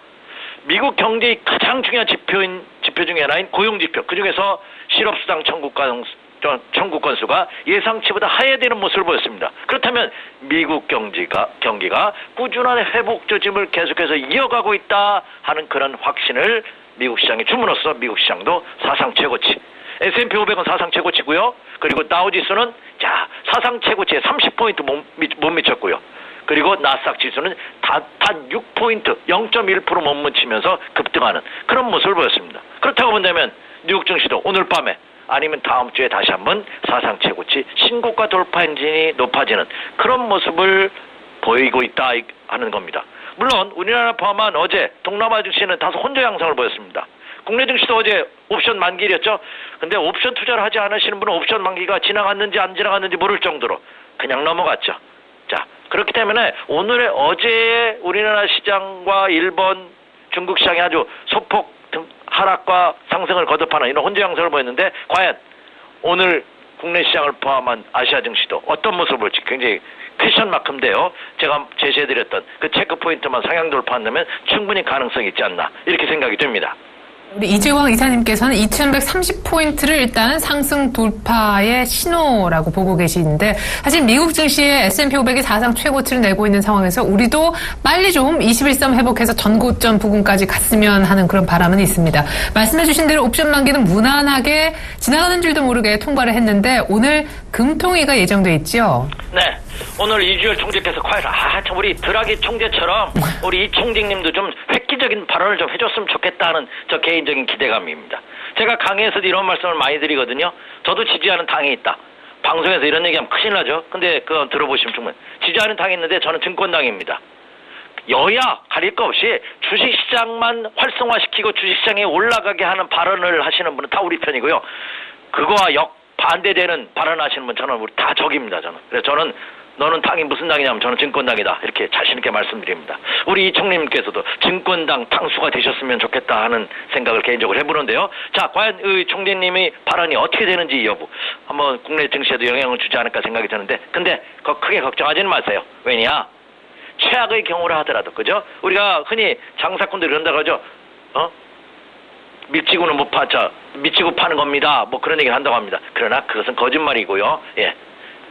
미국 경제의 가장 중요한 지표 중에 하나인 고용지표, 그중에서 실업수당 청구 건수가 예상치보다 하회되는 모습을 보였습니다. 그렇다면 미국 경기가 꾸준한 회복 조짐을 계속해서 이어가고 있다 하는 그런 확신을 미국 시장에 줌으로써 미국 시장도 사상 최고치, S&P 500은 사상 최고치고요. 그리고 다우지수는 자, 사상 최고치에 30포인트 못 미쳤고요. 그리고 나스닥 지수는 단 6포인트 0.1% 못 미치면서 급등하는 그런 모습을 보였습니다. 그렇다고 본다면 뉴욕 증시도 오늘 밤에 아니면 다음 주에 다시 한번 사상 최고치 신고가 돌파 엔진이 높아지는 그런 모습을 보이고 있다 하는 겁니다. 물론 우리나라 포함한 어제 동남아 증시는 다소 혼조 양상을 보였습니다. 국내 증시도 어제 옵션 만기일이었죠. 근데 옵션 투자를 하지 않으시는 분은 옵션 만기가 지나갔는지 안 지나갔는지 모를 정도로 그냥 넘어갔죠. 자, 그렇기 때문에 어제의 우리나라 시장과 일본, 중국 시장이 아주 소폭 하락과 상승을 거듭하는 이런 혼조 양상을 보였는데 과연 오늘 국내 시장을 포함한 아시아 증시도 어떤 모습을 볼지 굉장히 퀘션 마크인데요. 제가 제시해드렸던 그 체크 포인트만 상향 돌파한다면 충분히 가능성이 있지 않나 이렇게 생각이 됩니다. 우리 이재광 이사님께서는 2130포인트를 일단 상승 돌파의 신호라고 보고 계시는데 사실 미국 증시의 S&P 500이 사상 최고치를 내고 있는 상황에서 우리도 빨리 좀 21선 회복해서 전고점 부근까지 갔으면 하는 그런 바람은 있습니다. 말씀해 주신 대로 옵션 만기는 무난하게 지나가는 줄도 모르게 통과를 했는데 오늘 금통위가 예정돼 있죠? 네. 오늘 이주열 총재께서 과연 참 우리 드라기 총재처럼 우리 이 총재님도 좀 획기적인 발언을 좀 해줬으면 좋겠다는 저 개인적인 기대감입니다. 제가 강의에서도 이런 말씀을 많이 드리거든요. 저도 지지하는 당이 있다. 방송에서 이런 얘기하면 큰일 나죠. 근데 그거 들어보시면 충분히 지지하는 당이 있는데 저는 증권당입니다. 여야 가릴 거 없이 주식시장만 활성화시키고 주식시장이 올라가게 하는 발언을 하시는 분은 다 우리 편이고요. 그거와 반대되는 발언하시는 분 저는 우리 다 적입니다. 저는. 그래서 저는 너는 당이 무슨 당이냐면 저는 증권당이다. 이렇게 자신 있게 말씀드립니다. 우리 이 총리님께서도 증권당 당수가 되셨으면 좋겠다 하는 생각을 개인적으로 해보는데요. 자, 과연 이 총재님의 발언이 어떻게 되는지 여부 한번 국내 증시에도 영향을 주지 않을까 생각이 드는데 근데 크게 걱정하지는 마세요. 왜냐? 최악의 경우라 하더라도 그죠? 우리가 흔히 장사꾼들이 그런다고 하죠. 밀치고는 못 파죠. 미치고 파는 겁니다. 뭐 그런 얘기를 한다고 합니다. 그러나 그것은 거짓말이고요. 예.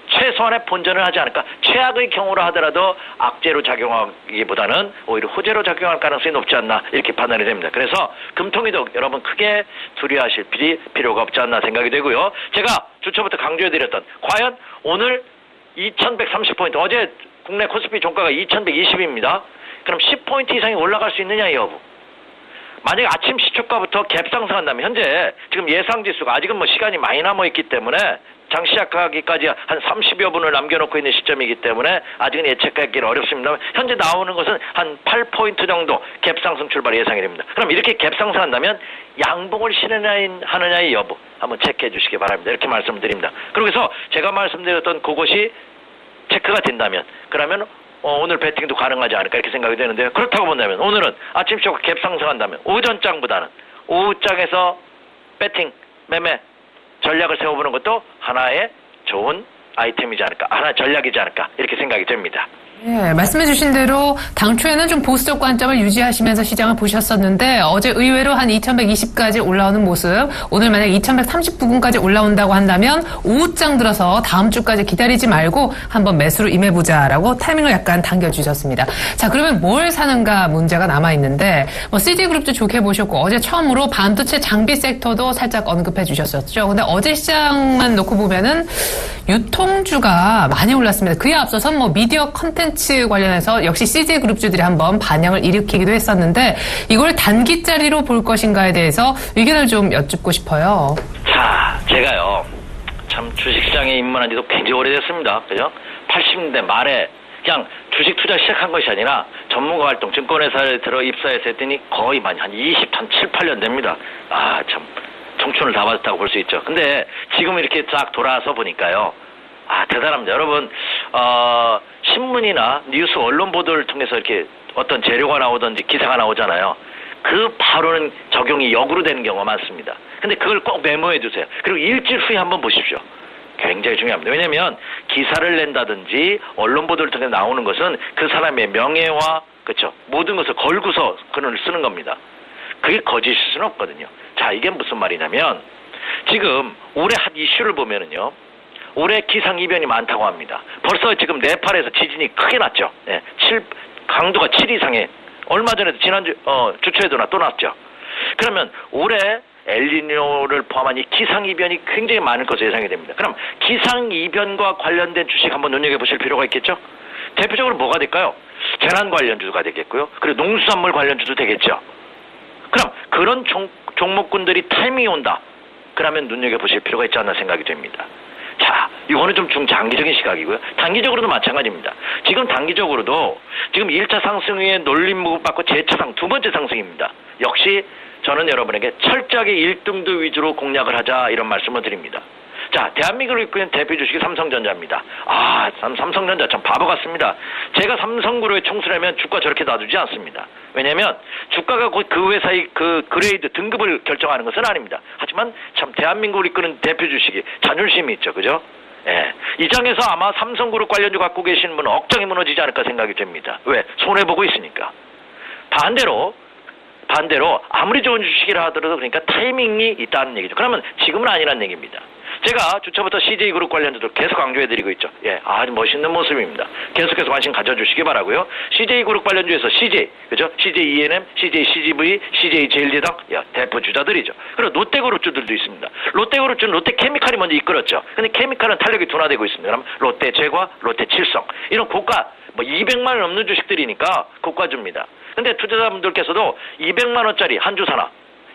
최소한의 본전을 하지 않을까. 최악의 경우라 하더라도 악재로 작용하기보다는 오히려 호재로 작용할 가능성이 높지 않나 이렇게 판단이 됩니다. 그래서 금통위도 여러분 크게 두려워하실 필요가 없지 않나 생각이 되고요. 제가 주초부터 강조해드렸던 과연 오늘 2130포인트 어제 국내 코스피 종가가 2120입니다. 그럼 10포인트 이상이 올라갈 수 있느냐 이 여부. 만약에 아침 시초가부터 갭 상승한다면 현재 지금 예상지수가 아직은 뭐 시간이 많이 남아있기 때문에 장 시작하기까지 한 30여 분을 남겨놓고 있는 시점이기 때문에 아직은 예측하기는 어렵습니다. 현재 나오는 것은 한 8포인트 정도 갭 상승 출발 예상이 됩니다. 그럼 이렇게 갭 상승한다면 양봉을 실현하느냐의 여부 한번 체크해 주시기 바랍니다. 이렇게 말씀드립니다. 그래서 제가 말씀드렸던 그것이 체크가 된다면 그러면 오늘 배팅도 가능하지 않을까 이렇게 생각이 되는데요. 그렇다고 본다면 오늘은 아침 시초가 갭 상승한다면 오전장보다는 오후장에서 배팅, 매매 전략을 세워보는 것도 하나의 좋은 아이템이지 않을까, 하나의 전략이지 않을까 이렇게 생각이 됩니다. 네, 말씀해 주신 대로 당초에는 좀 보수적 관점을 유지하시면서 시장을 보셨었는데 어제 의외로 한 2120까지 올라오는 모습 오늘 만약 2130부근까지 올라온다고 한다면 오후장 들어서 다음 주까지 기다리지 말고 한번 매수로 임해보자라고 타이밍을 약간 당겨주셨습니다. 자, 그러면 뭘 사는가 문제가 남아있는데 CG그룹도 좋게 보셨고 어제 처음으로 반도체 장비 섹터도 살짝 언급해 주셨었죠. 근데 어제 시장만 놓고 보면은 유통주가 많이 올랐습니다. 그에 앞서서 미디어 컨텐츠 관련해서 역시 CG그룹주들이 한번 반향을 일으키기도 했었는데 이걸 단기짜리로 볼 것인가에 대해서 의견을 좀 여쭙고 싶어요. 자, 제가요 참 주식시장에 입문한 지도 굉장히 오래됐습니다. 그죠? 80년대 말에 그냥 주식 투자 시작한 것이 아니라 전문가 활동 증권회사에 들어 입사해서 했더니 거의 한 7, 8년 됩니다. 아, 참 청춘을 다 받았다고 볼 수 있죠. 근데 지금 이렇게 쫙 돌아서 보니까요. 아, 대단합니다. 여러분, 신문이나 뉴스 언론 보도를 통해서 이렇게 어떤 재료가 나오든지 기사가 나오잖아요. 그 바로는 적용이 역으로 되는 경우가 많습니다. 근데 그걸 꼭 메모해 두세요. 그리고 일주일 후에 한번 보십시오. 굉장히 중요합니다. 왜냐면 기사를 낸다든지 언론 보도를 통해 나오는 것은 그 사람의 명예와 그렇죠. 모든 것을 걸고서 글을 쓰는 겁니다. 그게 거짓일 수는 없거든요. 자, 이게 무슨 말이냐면 지금 올해 한 이슈를 보면은요. 올해 기상이변이 많다고 합니다. 벌써 지금 네팔에서 지진이 크게 났죠. 네, 강도가 7 이상의 얼마 전에도 지난주 주초에도 또 났죠. 그러면 올해 엘니뇨를 포함한 이 기상이변이 굉장히 많을 것으로 예상이 됩니다. 그럼 기상이변과 관련된 주식 한번 눈여겨보실 필요가 있겠죠. 대표적으로 뭐가 될까요? 재난 관련주가 되겠고요. 그리고 농수산물 관련주도 되겠죠. 그럼 그런 종목군들이 타이밍이 온다. 그러면 눈여겨보실 필요가 있지 않나 생각이 됩니다. 자, 이거는 좀 중장기적인 시각이고요. 단기적으로도 마찬가지입니다. 지금 단기적으로도 지금 1차 상승 위에 놀림목 받고 재차상 두 번째 상승입니다. 역시 저는 여러분에게 철저하게 1등도 위주로 공략을 하자 이런 말씀을 드립니다. 자, 대한민국을 이끄는 대표 주식이 삼성전자입니다. 아, 삼성전자 참 바보 같습니다. 제가 삼성그룹의 총수라면 주가 저렇게 놔두지 않습니다. 왜냐하면 주가가 곧 그 회사의 그 그레이드 등급을 결정하는 것은 아닙니다. 하지만 참 대한민국을 이끄는 대표 주식이 자존심이 있죠. 그죠? 예. 이 장에서 아마 삼성그룹 관련주 갖고 계신 분은 억장이 무너지지 않을까 생각이 됩니다. 왜? 손해보고 있으니까. 반대로 반대로 아무리 좋은 주식이라 하더라도 그러니까 타이밍이 있다는 얘기죠. 그러면 지금은 아니란 얘기입니다. 제가 주초부터 CJ그룹 관련주도 계속 강조해드리고 있죠. 예, 아주 멋있는 모습입니다. 계속해서 관심 가져주시기 바라고요. CJ그룹 관련주에서 CJ, 그죠? CJ E&M, CJ CGV, CJ 제일제당, 대표 주자들이죠. 그리고 롯데그룹주들도 있습니다. 롯데그룹주는 롯데케미칼이 먼저 이끌었죠. 근데 케미칼은 탄력이 둔화되고 있습니다. 그럼 롯데제과, 롯데칠성 이런 고가 200만 원 넘는 주식들이니까 고가주입니다. 근데 투자자분들께서도 200만 원짜리 한 주 사나,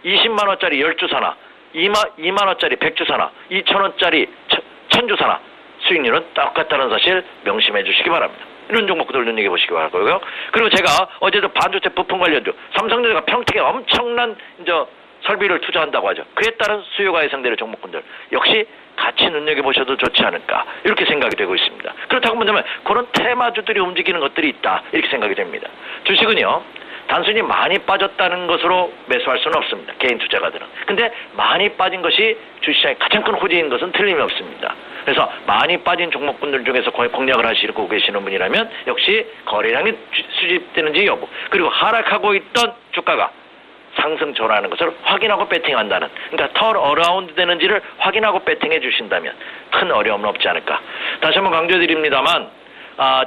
20만 원짜리 10주 사나, 2만 원짜리 100주 사나, 2천 원짜리 1000주 사나 수익률은 똑같다는 사실 명심해 주시기 바랍니다. 이런 종목들 눈여겨보시기 바라고요. 그리고 제가 어제도 반도체 부품 관련주 삼성전자가 평택에 엄청난 설비를 투자한다고 하죠. 그에 따른 수요가 예상되는 종목군들 역시 같이 눈여겨보셔도 좋지 않을까 이렇게 생각이 되고 있습니다. 그렇다고 본다면 그런 테마주들이 움직이는 것들이 있다 이렇게 생각이 됩니다. 주식은요 단순히 많이 빠졌다는 것으로 매수할 수는 없습니다. 개인 투자가들은. 근데 많이 빠진 것이 주식시장의 가장 큰 호재인 것은 틀림이 없습니다. 그래서 많이 빠진 종목군들 중에서 거의 공략을 하시고 계시는 분이라면 역시 거래량이 수집되는지 여부 그리고 하락하고 있던 주가가 상승 전환하는 것을 확인하고 배팅한다는 그러니까 턴 어라운드 되는지를 확인하고 배팅해 주신다면 큰 어려움은 없지 않을까. 다시 한번 강조드립니다만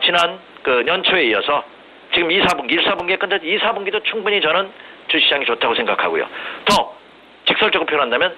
지난 연초에 이어서 지금 2, 4분기에 끝난 2, 4분기도 충분히 저는 주시장이 좋다고 생각하고요. 더 직설적으로 표현한다면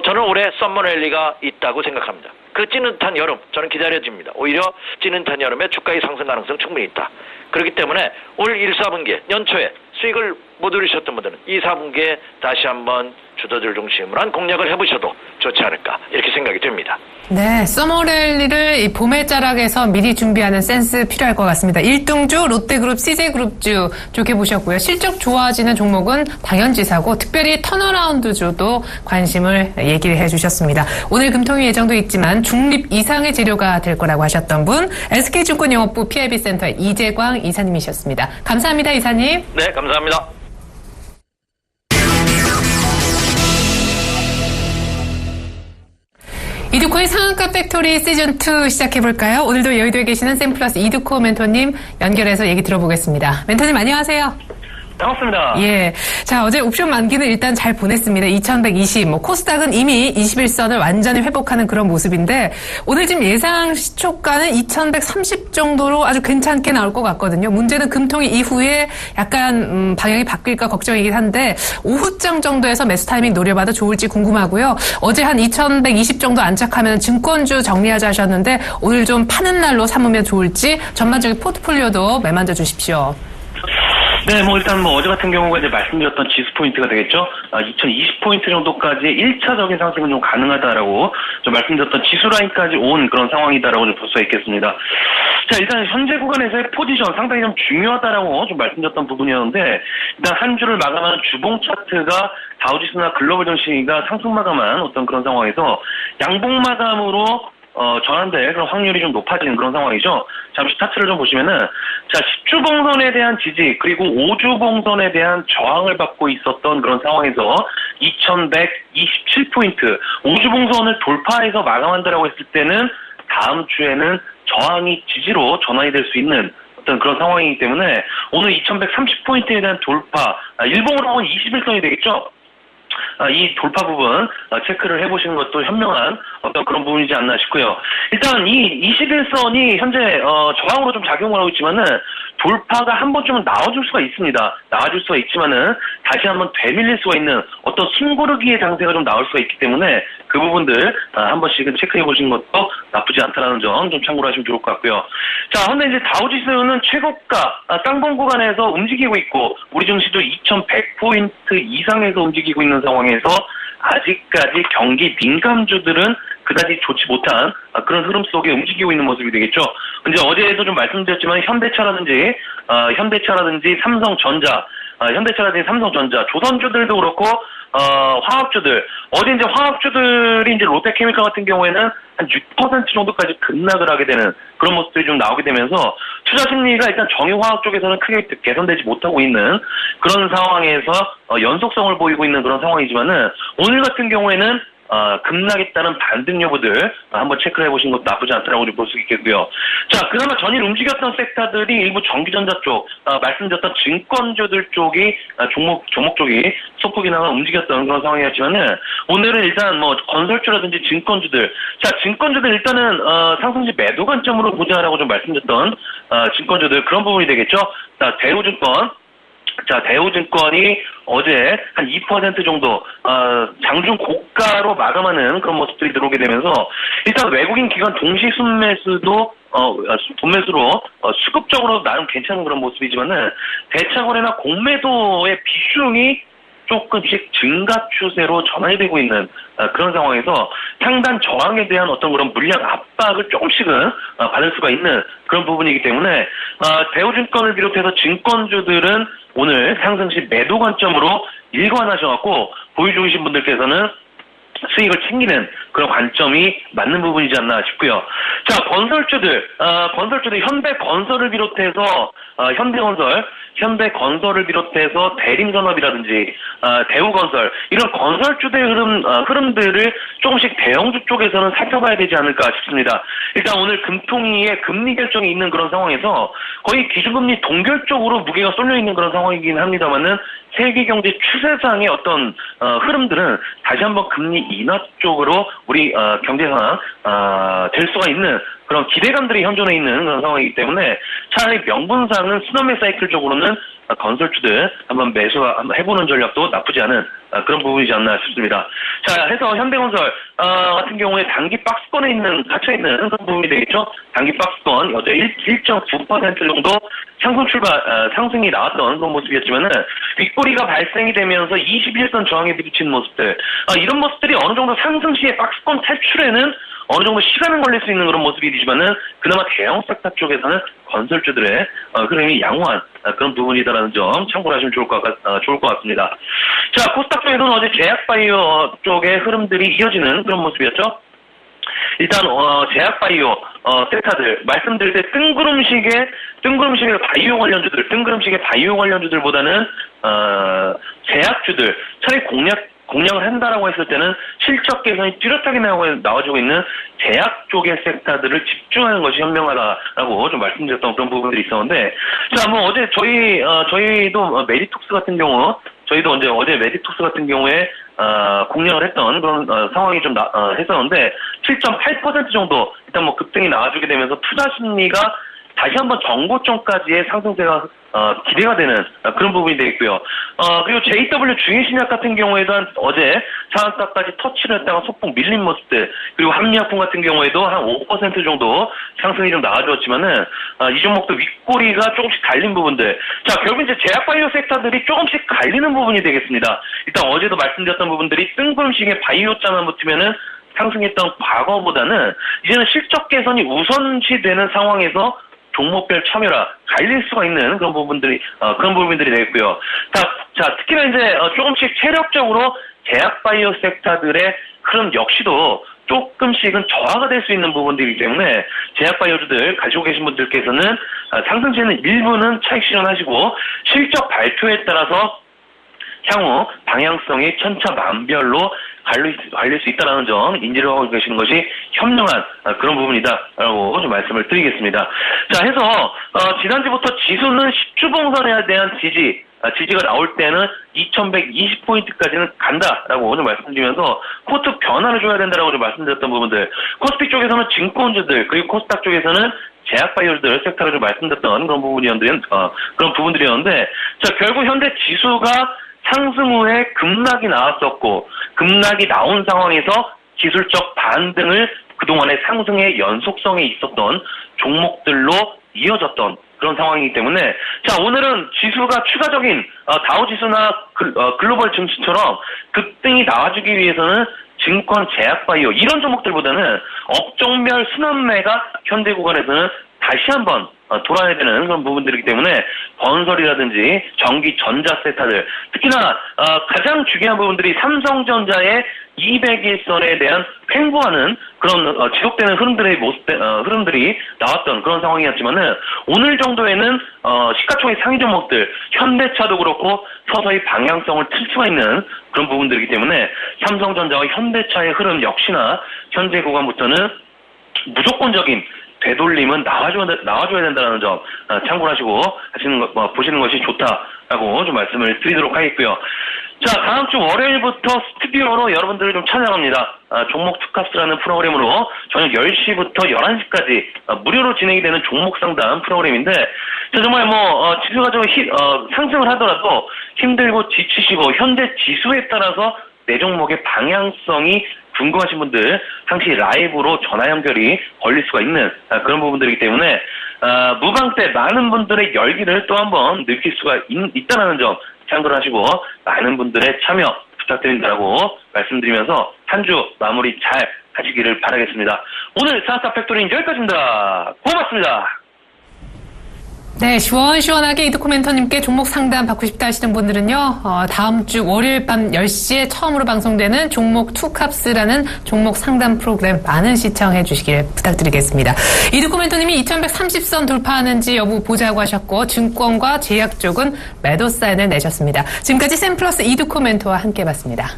저는 올해 썸머랠리가 있다고 생각합니다. 그 찌는듯한 여름 저는 기다려집니다. 오히려 찌는듯한 여름에 주가의 상승 가능성 충분히 있다. 그렇기 때문에 올 1, 4분기에 연초에 수익을 못 누리셨던 분들은 2, 4분기에 다시 한번 주도들 중심으로 한 공략을 해보셔도 좋지 않을까 이렇게 생각이 됩니다. 네, 서머랠리를 이 봄의 자락에서 미리 준비하는 센스 필요할 것 같습니다. 1등주 롯데그룹, CJ그룹주 좋게 보셨고요. 실적 좋아지는 종목은 당연지사고 특별히 턴어라운드주도 관심을 얘기를 해주셨습니다. 오늘 금통위 예정도 있지만 중립 이상의 재료가 될 거라고 하셨던 분 SK증권영업부 PIB센터의 이재광 이사님이셨습니다. 감사합니다, 이사님. 네, 감사합니다. 이두코의 상한가 팩토리 시즌2 시작해볼까요? 오늘도 여의도에 계시는 샘플러스 이두코 멘토님 연결해서 얘기 들어보겠습니다. 멘토님 안녕하세요. 반갑습니다. 예. 자, 어제 옵션 만기는 일단 잘 보냈습니다. 2120. 코스닥은 이미 21선을 완전히 회복하는 그런 모습인데, 오늘 지금 예상 시초가는 2130 정도로 아주 괜찮게 나올 것 같거든요. 문제는 금통위 이후에 약간, 방향이 바뀔까 걱정이긴 한데, 오후장 정도에서 매수 타이밍 노려봐도 좋을지 궁금하고요. 어제 한 2120 정도 안착하면 증권주 정리하자 하셨는데, 오늘 좀 파는 날로 삼으면 좋을지 전반적인 포트폴리오도 매만져 주십시오. 네, 일단 어제 같은 경우가 이제 말씀드렸던 지수 포인트가 되겠죠. 2020포인트 정도까지 1차적인 상승은 좀 가능하다라고 좀 말씀드렸던 지수 라인까지 온 그런 상황이다라고 좀 볼 수가 있겠습니다. 자, 일단 현재 구간에서의 포지션 상당히 좀 중요하다라고 좀 말씀드렸던 부분이었는데, 일단 한 주를 마감하는 주봉 차트가 다우지수나 글로벌 증시가 상승 마감한 어떤 그런 상황에서 양봉 마감으로 전환될 그런 확률이 좀 높아지는 그런 상황이죠. 잠시 차트를 좀 보시면은, 자, 10주 봉선에 대한 지지, 그리고 5주 봉선에 대한 저항을 받고 있었던 그런 상황에서 2127포인트, 5주 봉선을 돌파해서 마감한다라고 했을 때는 다음 주에는 저항이 지지로 전환이 될 수 있는 어떤 그런 상황이기 때문에 오늘 2130포인트에 대한 돌파, 일봉으로 하면 21선이 되겠죠? 이 돌파 부분 체크를 해보시는 것도 현명한 어떤 그런 부분이지 않나 싶고요. 일단 이 21선이 현재 저항으로 좀 작용을 하고 있지만은 돌파가 한 번쯤은 나와줄 수가 있습니다. 나와줄 수가 있지만은 다시 한번 되밀릴 수가 있는 어떤 숨고르기의 장세가 좀 나올 수가 있기 때문에 그 부분들 한 번씩은 체크해 보시는 것도 나쁘지 않다라는 점 좀 참고를 하시면 좋을 것 같고요. 자, 근데 이제 다우지수는 최고가 쌍봉 구간에서 움직이고 있고 우리 증시도 2100포인트 이상에서 움직이고 있는 상황에서 아직까지 경기 민감주들은 그다지 좋지 못한 그런 흐름 속에 움직이고 있는 모습이 되겠죠. 이제 어제도 좀 말씀드렸지만 현대차라든지 삼성전자, 조선주들도 그렇고 화학주들, 어제 이제 화학주들이 이제 롯데케미칼 같은 경우에는 한 6% 정도까지 급락을 하게 되는 그런 모습들이 좀 나오게 되면서 투자 심리가 일단 정유화학 쪽에서는 크게 개선되지 못하고 있는 그런 상황에서 연속성을 보이고 있는 그런 상황이지만은 오늘 같은 경우에는 급락에 따른 반등 여부들 한번 체크를 해보시는 것도 나쁘지 않다라고 볼 수 있겠고요. 자, 그나마 전일 움직였던 섹터들이 일부 전기전자 쪽, 말씀드렸던 증권주들 쪽이 종목 쪽이 소폭이나마 움직였던 그런 상황이었지만은 오늘은 일단 뭐 건설주라든지 증권주들, 자, 증권주들 일단은 상승시 매도 관점으로 보자라고 좀 말씀드렸던 증권주들 그런 부분이 되겠죠. 자, 대우증권이 어제 한 2% 정도 장중 고가로 마감하는 그런 모습들이 들어오게 되면서 일단 외국인 기관 동시 순매수도 돈매수로 수급적으로 나름 괜찮은 그런 모습이지만은 대차거래나 공매도의 비중이 조금씩 증가 추세로 전환이 되고 있는 그런 상황에서 상단 저항에 대한 어떤 그런 물량 압박을 조금씩은 받을 수가 있는 그런 부분이기 때문에 대우증권을 비롯해서 증권주들은 오늘 상승시 매도 관점으로 일관하셔갖고 보유 중이신 분들께서는 수익을 챙기는 그런 관점이 맞는 부분이지 않나 싶고요. 자, 건설주들 현대건설을 비롯해서 현대건설을 비롯해서 대림산업이라든지 대우건설 이런 건설주의 흐름들을 조금씩 대형주 쪽에서는 살펴봐야 되지 않을까 싶습니다. 일단 오늘 금통위의 금리 결정이 있는 그런 상황에서 거의 기준금리 동결 쪽으로 무게가 쏠려 있는 그런 상황이긴 합니다만은 세계 경제 추세상의 어떤 흐름들은 다시 한번 금리 인하 쪽으로 우리 경제 상황 될 수가 있는 그런 기대감들이 현존해 있는 그런 상황이기 때문에 차라리 명분상은 순환매 사이클 쪽으로는 건설주들 한번 한번 해보는 전략도 나쁘지 않은 그런 부분이지 않나 싶습니다. 자, 해서 현대건설 같은 경우에 단기 박스권에 갇혀있는 그런 부분이 되겠죠. 단기 박스권 어제 1.9% 정도 상승이 나왔던 그런 모습이었지만은 윗꼬리가 발생이 되면서 21선 저항에 부딪히는 모습들 이런 모습들이 어느 정도 상승 시에 박스권 탈출에는 어느 정도 시간은 걸릴 수 있는 그런 모습이지만은 그나마 대형 섹터 쪽에서는 건설주들의 흐름이 양호한 그런 부분이다라는 점 참고를 하시면 좋을 것 같습니다. 자, 코스닥 쪽에서는 어제 제약바이오 쪽의 흐름들이 이어지는 그런 모습이었죠. 일단 제약바이오 섹터들 말씀드릴 때 뜬구름식의 바이오 관련주들보다는 제약주들 차라리 공략을 한다라고 했을 때는 실적 개선이 뚜렷하게 나와주고 있는 제약 쪽의 섹터들을 집중하는 것이 현명하다라고 좀 말씀드렸던 그런 부분들이 있었는데, 자, 뭐 어제 저희도 메디톡스 같은 경우, 어제 메디톡스 같은 경우에 공략을 했던 그런 상황이 좀 했었는데 7.8% 정도 일단 뭐 급등이 나와주게 되면서 투자 심리가 다시 한번 정고점까지의 상승세가 기대가 되는 그런 부분이 되겠고요. 그리고 JW 중의신약 같은 경우에도 어제 상한가까지 터치를 했다가 소폭 밀린 모습들, 그리고 한미약품 같은 경우에도 한 5% 정도 상승이 좀 나와주었지만은 이 종목도 윗꼬리가 조금씩 갈린 부분들. 자, 결국 이제 제약바이오 섹터들이 조금씩 갈리는 부분이 되겠습니다. 일단 어제도 말씀드렸던 부분들이 뜬금식의 바이오자만 붙으면은 상승했던 과거보다는 이제는 실적 개선이 우선시되는 상황에서 종목별 참여라 갈릴 수가 있는 그런 부분들이 되겠고요. 자, 특히나 이제 조금씩 체력적으로 제약바이오 섹터들의 흐름 역시도 조금씩은 저하가 될 수 있는 부분들이기 때문에 제약바이오주들 가지고 계신 분들께서는 상승세는 일부는 차익 실현하시고 실적 발표에 따라서 향후 방향성이 천차만별로 갈릴 수 있다는 점 인지를 하고 계시는 것이 현명한 그런 부분이다라고 좀 말씀을 드리겠습니다. 자, 해서 지난주부터 지수는 10주 봉선에 대한 지지가 나올 때는 2120포인트까지는 간다라고 좀 말씀드리면서 코트 변화를 줘야 된다라고 좀 말씀드렸던 부분들, 코스피 쪽에서는 증권주들 그리고 코스닥 쪽에서는 제약바이오주들 섹터를 좀 말씀드렸던 그런 부분들이었는데, 자, 결국 현대 지수가 상승 후에 급락이 나왔었고, 급락이 나온 상황에서 기술적 반등을 그동안의 상승의 연속성에 있었던 종목들로 이어졌던 그런 상황이기 때문에, 자, 오늘은 지수가 추가적인 다우지수나 글로벌 증시처럼 급등이 나와주기 위해서는 증권, 제약바이오 이런 종목들보다는 업종별 순환매가 현대 구간에서는 다시 한번 돌아야 되는 그런 부분들이기 때문에 건설이라든지 전기 전자 섹터들, 특히나 가장 중요한 부분들이 삼성전자의 200일선에 대한 횡보하는 그런 지속되는 흐름들이 나왔던 그런 상황이었지만은 오늘 정도에는 시가총액 상위 종목들 현대차도 그렇고 서서히 방향성을 틀 수가 있는 그런 부분들이기 때문에 삼성전자와 현대차의 흐름 역시나 현재 구간부터는 무조건적인 되돌림은 나와줘야 된다는 점 참고를 하시고 보시는 것이 좋다라고 좀 말씀을 드리도록 하겠고요. 자, 다음 주 월요일부터 스튜디오로 여러분들을 좀 찾아갑니다. 종목 투캅스라는 프로그램으로 저녁 10시부터 11시까지 무료로 진행이 되는 종목 상담 프로그램인데, 정말 지수가 좀 상승을 하더라도 힘들고 지치시고 현재 지수에 따라서 내 종목의 방향성이 궁금하신 분들 상시 라이브로 전화 연결이 걸릴 수가 있는 그런 부분들이기 때문에 무방 때 많은 분들의 열기를 또 한번 느낄 수가 있다는 점 참고를 하시고 많은 분들의 참여 부탁드린다고 말씀드리면서 한 주 마무리 잘 하시기를 바라겠습니다. 오늘 사스타 팩토리는 여기까지입니다. 고맙습니다. 네, 시원시원하게 이두코 멘토님께 종목 상담 받고 싶다 하시는 분들은요, 다음 주 월요일 밤 10시에 처음으로 방송되는 종목 투캅스라는 종목 상담 프로그램 많은 시청해 주시길 부탁드리겠습니다. 이두코 멘토님이 2130선 돌파하는지 여부 보자고 하셨고, 증권과 제약 쪽은 매도 사인을 내셨습니다. 지금까지 샘플러스 이두코 멘토와 함께 봤습니다.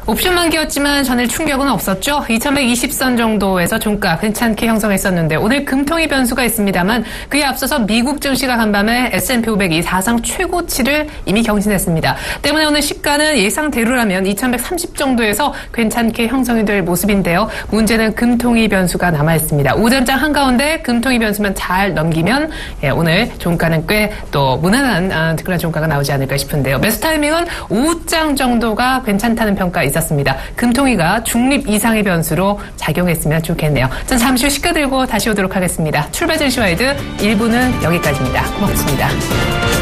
옵션 만기였지만 전일 충격은 없었죠. 2120선 정도에서 종가 괜찮게 형성했었는데 오늘 금통위 변수가 있습니다만 그에 앞서서 미국 증시가 간밤에 S&P 500이 사상 최고치를 이미 경신했습니다. 때문에 오늘 시가는 예상대로라면 2130 정도에서 괜찮게 형성이 될 모습인데요. 문제는 금통위 변수가 남아있습니다. 오전장 한가운데 금통위 변수만 잘 넘기면 오늘 종가는 꽤 또 무난한 그런 종가가 나오지 않을까 싶은데요. 매수 타이밍은 오후장 정도가 괜찮다는 평가 있었습니다. 금통위가 중립 이상의 변수로 작용했으면 좋겠네요. 전 잠시 후 시가 들고 다시 오도록 하겠습니다. 출발 증시와이드 1부는 여기까지입니다. 고맙습니다.